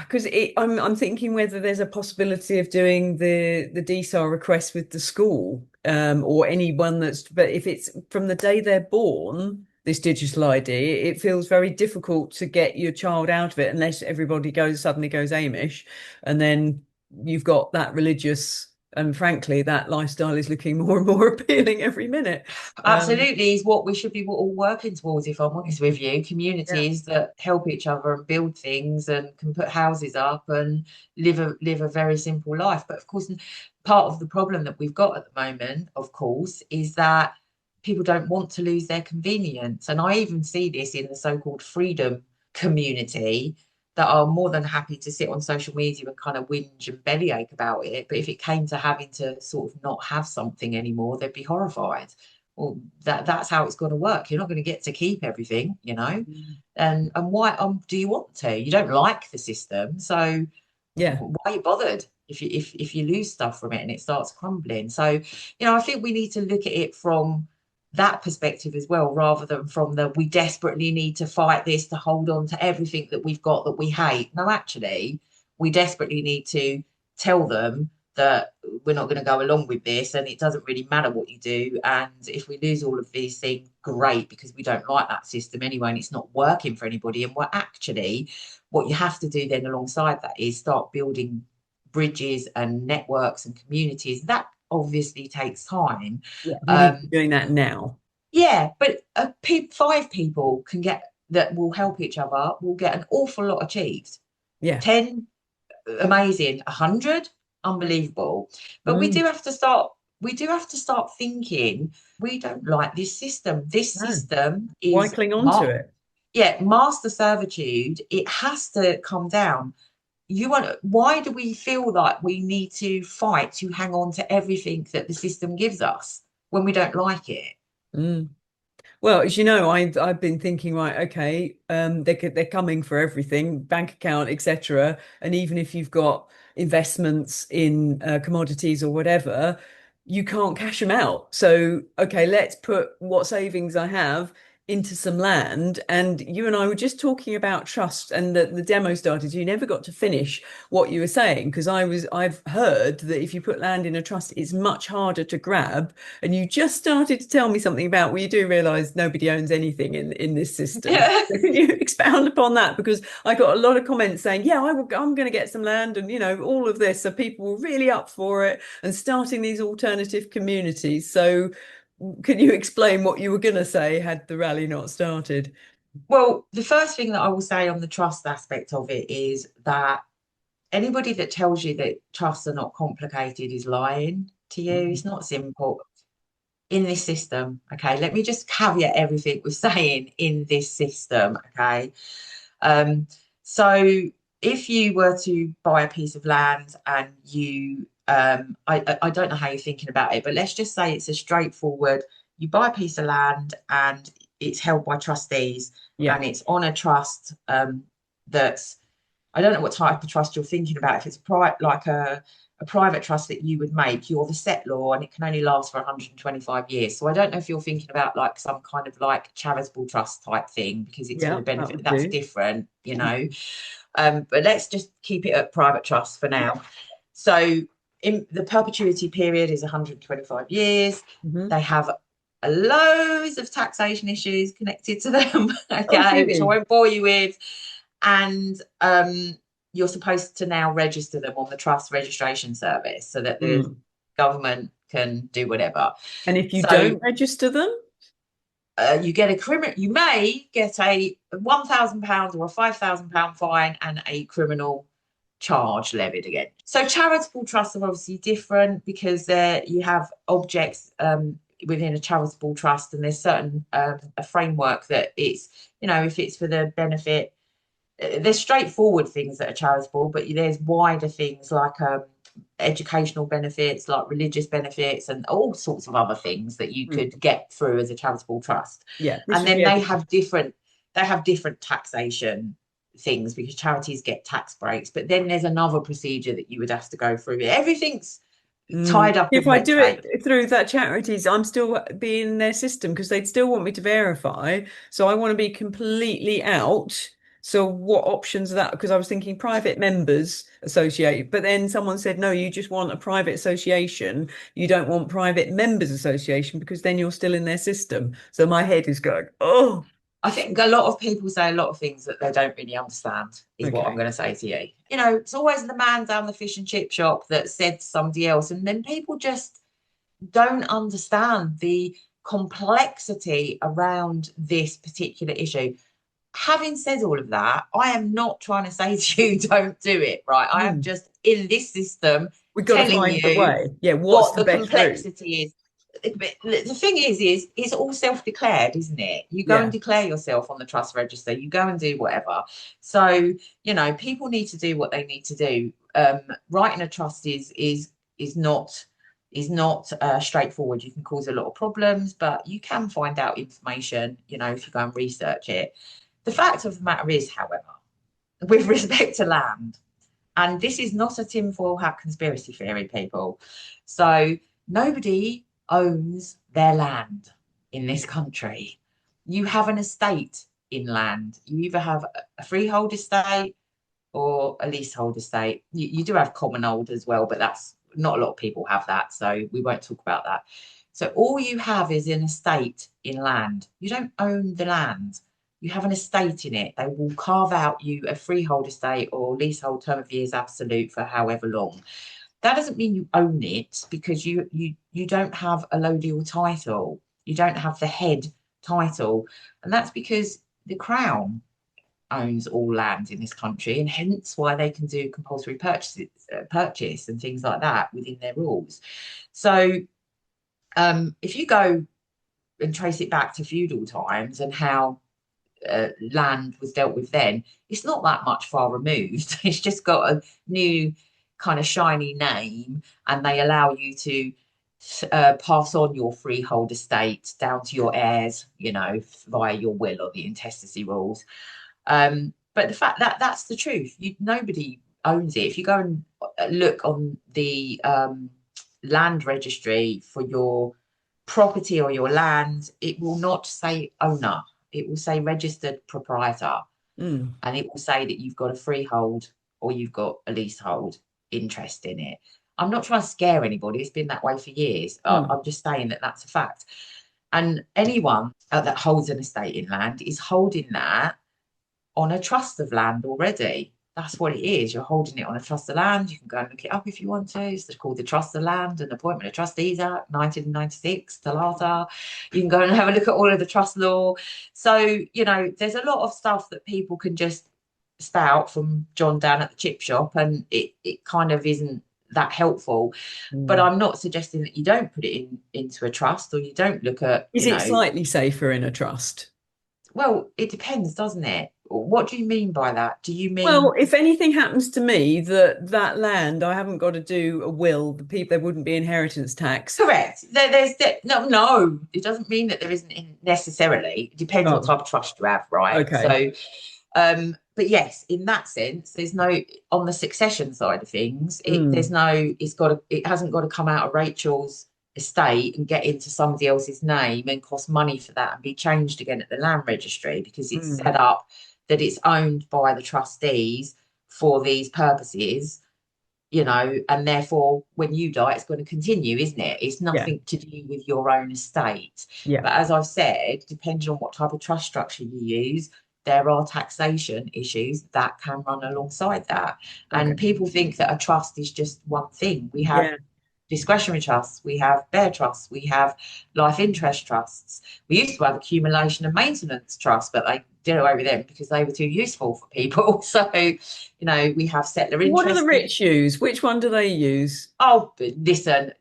because I'm thinking whether there's a possibility of doing the DSAR request with the school, or anyone that's. But if it's from the day they're born, this digital ID, it feels very difficult to get your child out of it unless everybody suddenly goes Amish, and then you've got that religious. And frankly, that lifestyle is looking more and more appealing every minute. Absolutely is what we should be all working towards, if I'm honest with you. Yeah. Communities that help each other and build things and can put houses up and live a very simple life. But of course, part of the problem that we've got at the moment, of course, is that people don't want to lose their convenience. And I even see this in the so-called freedom community that are more than happy to sit on social media and kind of whinge and bellyache about it. But if it came to having to sort of not have something anymore, they'd be horrified. Well, that's how it's going to work. You're not going to get to keep everything, you know. Mm. And why do you want to? You don't like the system, so Yeah. why are you bothered if you lose stuff from it and it starts crumbling? So, I think we need to look at it from that perspective as well, rather than from the we desperately need to fight this to hold on to everything that we've got that we hate. No, actually, we desperately need to tell them that we're not going to go along with this and it doesn't really matter what you do. And if we lose all of these things, great, because we don't like that system anyway and it's not working for anybody. And we're actually, what you have to do then alongside that is start building bridges and networks and communities. That obviously takes time. Yeah. We need to be Um, doing that now. yeah, but five people can get that will help each other, will get an awful lot achieved. Yeah. 10, amazing. 100, unbelievable. But Mm. we do have to start thinking, we don't like this system. This No. system Why is cling on to it? master servitude. It has to come down. Why do we feel like we need to fight to hang on to everything that the system gives us when we don't like it? Mm. Well, as you know, I've been thinking, right, okay, they're coming for everything, bank account, etc. And even if you've got investments in commodities or whatever, you can't cash them out. So, okay, let's put what savings I have into some land. And you and I were just talking about trust, and the demo started. You never got to finish what you were saying, because I've heard that if you put land in a trust, it's much harder to grab. And you just started to tell me something about, well, you do realize nobody owns anything in this system. So can you expound upon that? Because I got a lot of comments saying, yeah, I'm going to get some land, and all of this. So people were really up for it and starting these alternative communities. So can you explain what you were going to say had the rally not started? Well, the first thing that I will say on the trust aspect of it is that anybody that tells you that trusts are not complicated is lying to you. Mm. It's not simple in this system. Okay, let me just caveat everything we're saying in this system. Okay, um, so if you were to buy a piece of land and I don't know how you're thinking about it, but let's just say it's a straightforward. You buy a piece of land and it's held by trustees Yeah. and it's on a trust that's I don't know what type of trust you're thinking about. If it's like a private trust that you would make, you're the settlor and it can only last for 125 years. So I don't know if you're thinking about like some kind of like charitable trust type thing because it's for Yeah, the that benefit. would That's do. different, you know. But let's just keep it at private trust for now. So in the perpetuity period is 125 years. Hmm. They have loads of taxation issues connected to them, Oh, okay, which I really? won't bore you with. And you're supposed to now register them on the trust registration service so that the Mm. government can do whatever. And if you So don't register them? you may get a £1,000 or a £5,000 fine and a criminal charge levied again. So charitable trusts are obviously different because you have objects within a charitable trust, and there's certain a framework that it's if it's for the benefit. There's straightforward things that are charitable, but there's wider things like educational benefits, like religious benefits, and all sorts of other things that you Mm. could get through as a charitable trust. Yeah, this And would then be they education. have different. they have different taxation things because charities get tax breaks, but then there's another procedure that you would have to go through. Everything's tied up If in I red do tape. it through that charities, I'm still being in their system because they'd still want me to verify. So I want to be completely out. So what options are that? Because I was thinking private members associate, but then someone said, no, you just want a private association. You don't want private members association because then you're still in their system. So my head is going, oh, I think a lot of people say a lot of things that they don't really understand, is what I'm okay. going to say to you. You know, it's always the man down the fish and chip shop that said to somebody else, and then people just don't understand the complexity around this particular issue. Having said all of that, I am not trying to say to you, don't do it, right? I am Mm. just in this system We've got to telling find the you way. Yeah, what's what the the best route? complexity is. But the thing is it's all self-declared, isn't it? You go and Yeah. declare yourself on the trust register, you go and do whatever. So, you know, people need to do what they need to do. Writing a trust is not straightforward. You can cause a lot of problems, but you can find out information, you know, if you go and research it. The fact of the matter is, however, with respect to land, and this is not a tinfoil hat conspiracy theory, people. So nobody owns their land in this country. You have an estate in land. You either have a freehold estate or a leasehold estate. You do have commonhold as well, but that's not a lot of people have that. So we won't talk about that. So all you have is an estate in land. You don't own the land. You have an estate in it. They will carve out you a freehold estate or leasehold term of years absolute for however long. That doesn't mean you own it because you don't have a allodial title. You don't have the head title. And that's because the crown owns all land in this country, and hence why they can do compulsory purchase and things like that within their rules. So if you go and trace it back to feudal times and how land was dealt with then, it's not that much far removed. It's just got a new kind of shiny name, and they allow you to pass on your freehold estate down to your heirs, you know, via your will or the intestacy rules. But the fact that that's the truth, nobody owns it. If you go and look on the land registry for your property or your land, it will not say owner. It will say registered proprietor, Mm. and it will say that you've got a freehold or you've got a leasehold interest in it. I'm not trying to scare anybody. It's been that way for years. Mm. I'm just saying that that's a fact. And anyone that holds an estate in land is holding that on a trust of land already. That's what it is. You're holding it on a trust of land. You can go and look it up if you want to. It's called the Trust of Land and Appointment of Trustees Act, 1996, Talata. You can go and have a look at all of the trust law. So, you know, there's a lot of stuff that people can just spout from John down at the chip shop, and it kind of isn't that helpful. But Mm. I'm not suggesting that you don't put it into a trust or you don't look at, Is you it know, slightly safer in a trust? well, it depends, doesn't it? What do you mean by that? Do you Well, mean if anything happens to me, that land, I haven't got to do a will. The people, there wouldn't be inheritance tax. correct? No, it doesn't mean that there isn't necessarily. It depends what Oh, type of trust you have, right? okay. So, but yes, in that sense, there's no on the succession side of things. Mm. It hasn't got to come out of Rachel's estate and get into somebody else's name and cost money for that and be changed again at the land registry because it's Mm. set up that it's owned by the trustees for these purposes, you know, and therefore when you die, it's going to continue, isn't it? It's Yeah. nothing to do with your own estate. Yeah. But as I've said, depending on what type of trust structure you use, there are taxation issues that can run alongside that. Okay. And people think that a trust is just one thing. We have Yeah. discretionary trusts, we have bare trusts, we have life interest trusts. We used to have accumulation and maintenance trusts, but they did away with them because they were too useful for people. So, you know, we have settler What do the interest schemes. rich use? Which one do they use? Oh, but listen,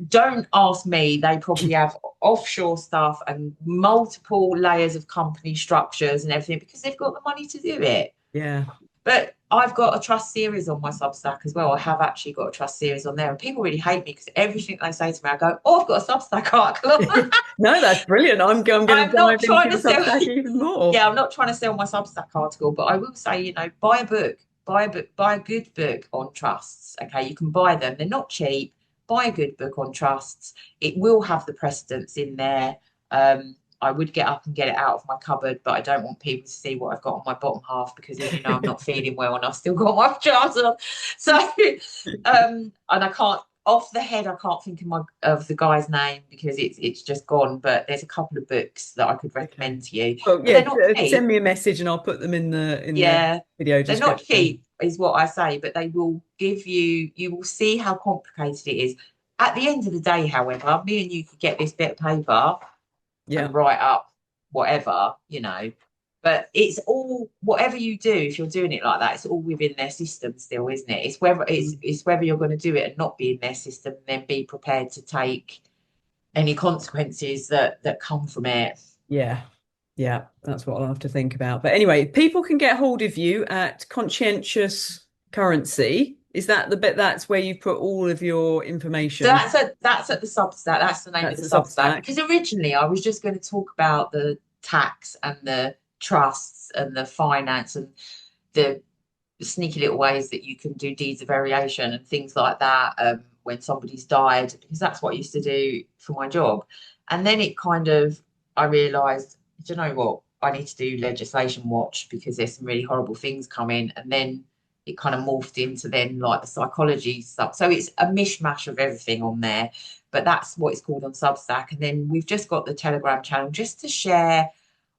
don't ask me. They probably have offshore stuff and multiple layers of company structures and everything because they've got the money to do it. Yeah. But I've got a trust series on my Substack as well. I have actually got a trust series on there, and people really hate me because everything they say to me, I go, "Oh, I've got a Substack article." No, that's brilliant. I'm going to I'm not dive into trying to your sell. Substack even more. Yeah, I'm not trying to sell my Substack article, but I will say, buy a book, buy a good book on trusts. Okay, you can buy them; they're not cheap. Buy a good book on trusts. It will have the precedents in there. I would get up and get it out of my cupboard, but I don't want people to see what I've got on my bottom half because, as you know, I'm not feeling well and I've still got my pajamas on. So, and I can't off the head, I can't think of the guy's name because it's just gone. But there's a couple of books that I could Okay. recommend to you, Well, but yeah, they're not send cheap. me a message and I'll put them in the Yeah, video they're not description. cheap, is what I say, but they will give you. You will see how complicated it is. At the end of the day, however, me and you could get this bit of paper Yeah. and write up whatever. But it's all whatever you do, if you're doing it like that, it's all within their system still, isn't it? It's whether it's whether you're going to do it and not be in their system, and then be prepared to take any consequences that come from it. Yeah. Yeah, that's what I'll have to think about. But anyway, people can get hold of you at Conscientious Currency. Is that the bit that's where you put all of your So information? that's at the Substack. That's the name of That's the the Substack. Substack. Because originally I was just going to talk about the tax and the trusts and the finance and the sneaky little ways that you can do deeds of variation and things like that when somebody's died, because that's what I used to do for my job. And then it kind of, I realised, do you know what? I need to do legislation watch because there's some really horrible things coming. And then it kind of morphed into then like the psychology stuff. So it's a mishmash of everything on there, but that's what it's called on Substack. And then we've just got the Telegram channel just to share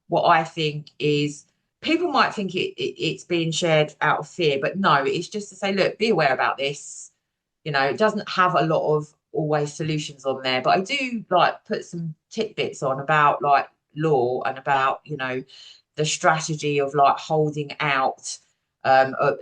what I think is people might think it's being shared out of fear, but no, it's just to say, look, be aware about this. It doesn't have a lot of always solutions on there, but I do like put some tidbits on about like law and about, the strategy of like holding out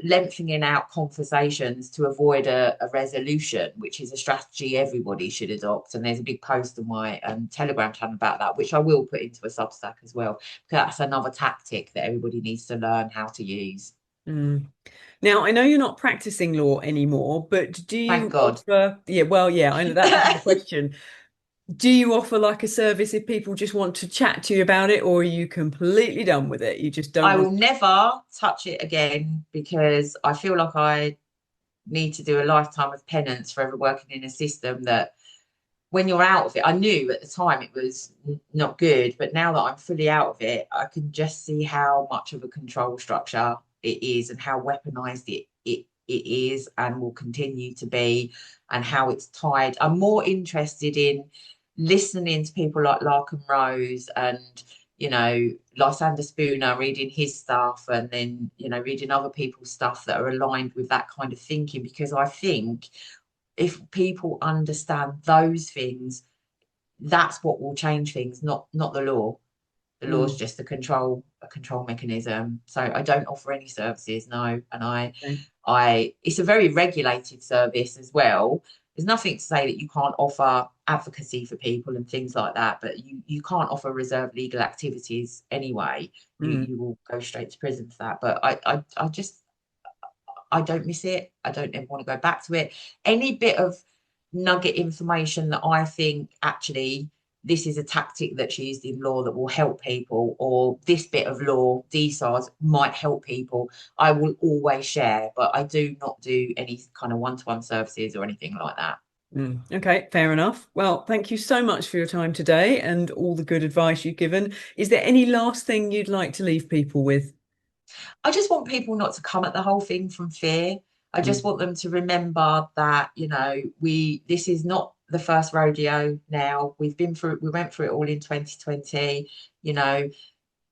lengthening out conversations to avoid a resolution, which is a strategy everybody should adopt. And there's a big post on my Telegram channel about that, which I will put into a Substack as well, because that's another tactic that everybody needs to learn how to use. Mm. Now, I know you're not practicing law anymore, but do Thank you God. offer, yeah, well, yeah, I know that was my question. Do you offer like a service if people just want to chat to you about it, or are you completely done with it? You just don't I want. will never touch it again because I feel like I need to do a lifetime of penance for ever working in a system that when you're out of it, I knew at the time it was not good, but now that I'm fully out of it, I can just see how much of a control structure it is and how weaponized it is and will continue to be, and how it's tied. I'm more interested in listening to people like Lark and Rose and Lysander Spooner, reading his stuff, and then reading other people's stuff that are aligned with that kind of thinking, because I think if people understand those things, that's what will change things, not the law. The law is Mm, just a control mechanism. So I don't offer any services, no. And okay. I it's a very regulated service as well. There's nothing to say that you can't offer advocacy for people and things like that, but you can't offer reserved legal activities anyway. You Mm. you will go straight to prison for that. But I just I don't miss it. I don't ever want to go back to it. Any bit of nugget information that I think actually this is a tactic that's used in law that will help people, or this bit of law, DSARs, might help people, I will always share. But I do not do any kind of one-to-one services or anything like that. Mm. Okay, fair enough. Well, thank you so much for your time today and all the good advice you've given. Is there any last thing you'd like to leave people with? I just want people not to come at the whole thing from fear. I just Mm. want them to remember that, this is not the first rodeo now. We went through it all in 2020. You know,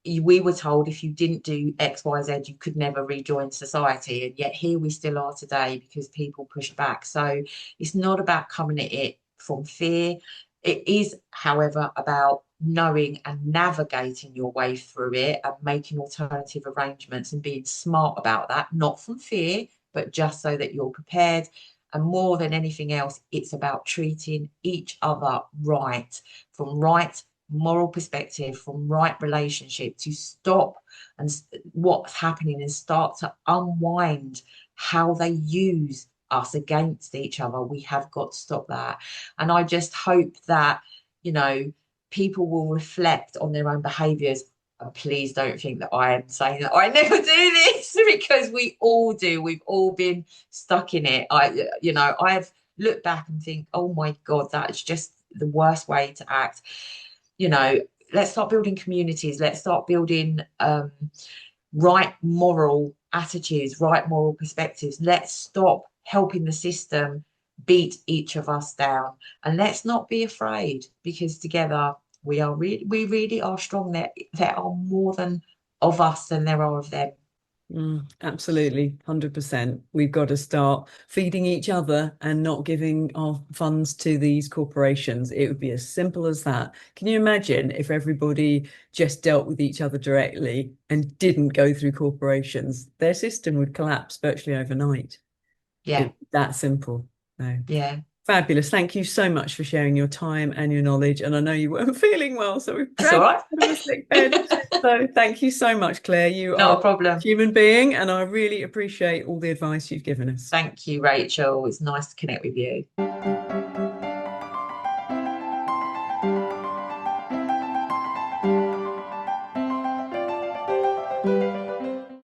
we were told if you didn't do X, Y, Z, you could never rejoin society. And yet here we still are today because people pushed back. So it's not about coming at it from fear. It is, however, about knowing and navigating your way through it and making alternative arrangements and being smart about that, not from fear, but just so that you're prepared. And more than anything else, it's about treating each other right, from right moral perspective, from right relationship, to stop and what's happening and start to unwind how they use us against each other. We have got to stop that. And I just hope that, you know, people will reflect on their own behaviors. And please don't think that I am saying that I never do this, because we all do. We've all been stuck in it. I've looked back and think, oh my God, that is just the worst way to act. You know, let's start building communities. Let's start building right moral attitudes, right moral perspectives. Let's stop helping the system beat each of us down, and let's not be afraid, because together we really are strong. There are more than of us than there are of them. Absolutely, 100%. We've got to start feeding each other and not giving our funds to these corporations. It would be as simple as that. Can you imagine if everybody just dealt with each other directly and didn't go through corporations? Their system would collapse virtually overnight. Yeah. It's that simple. No. Yeah. Fabulous. Thank you so much for sharing your time and your knowledge. And I know you weren't feeling well, so we've That's all dragged right. you out of a sick bed. So thank you so much, Claire. You Not are a problem. a human being, and I really appreciate all the advice you've given us. Thank you, Rachel. It's nice to connect with you.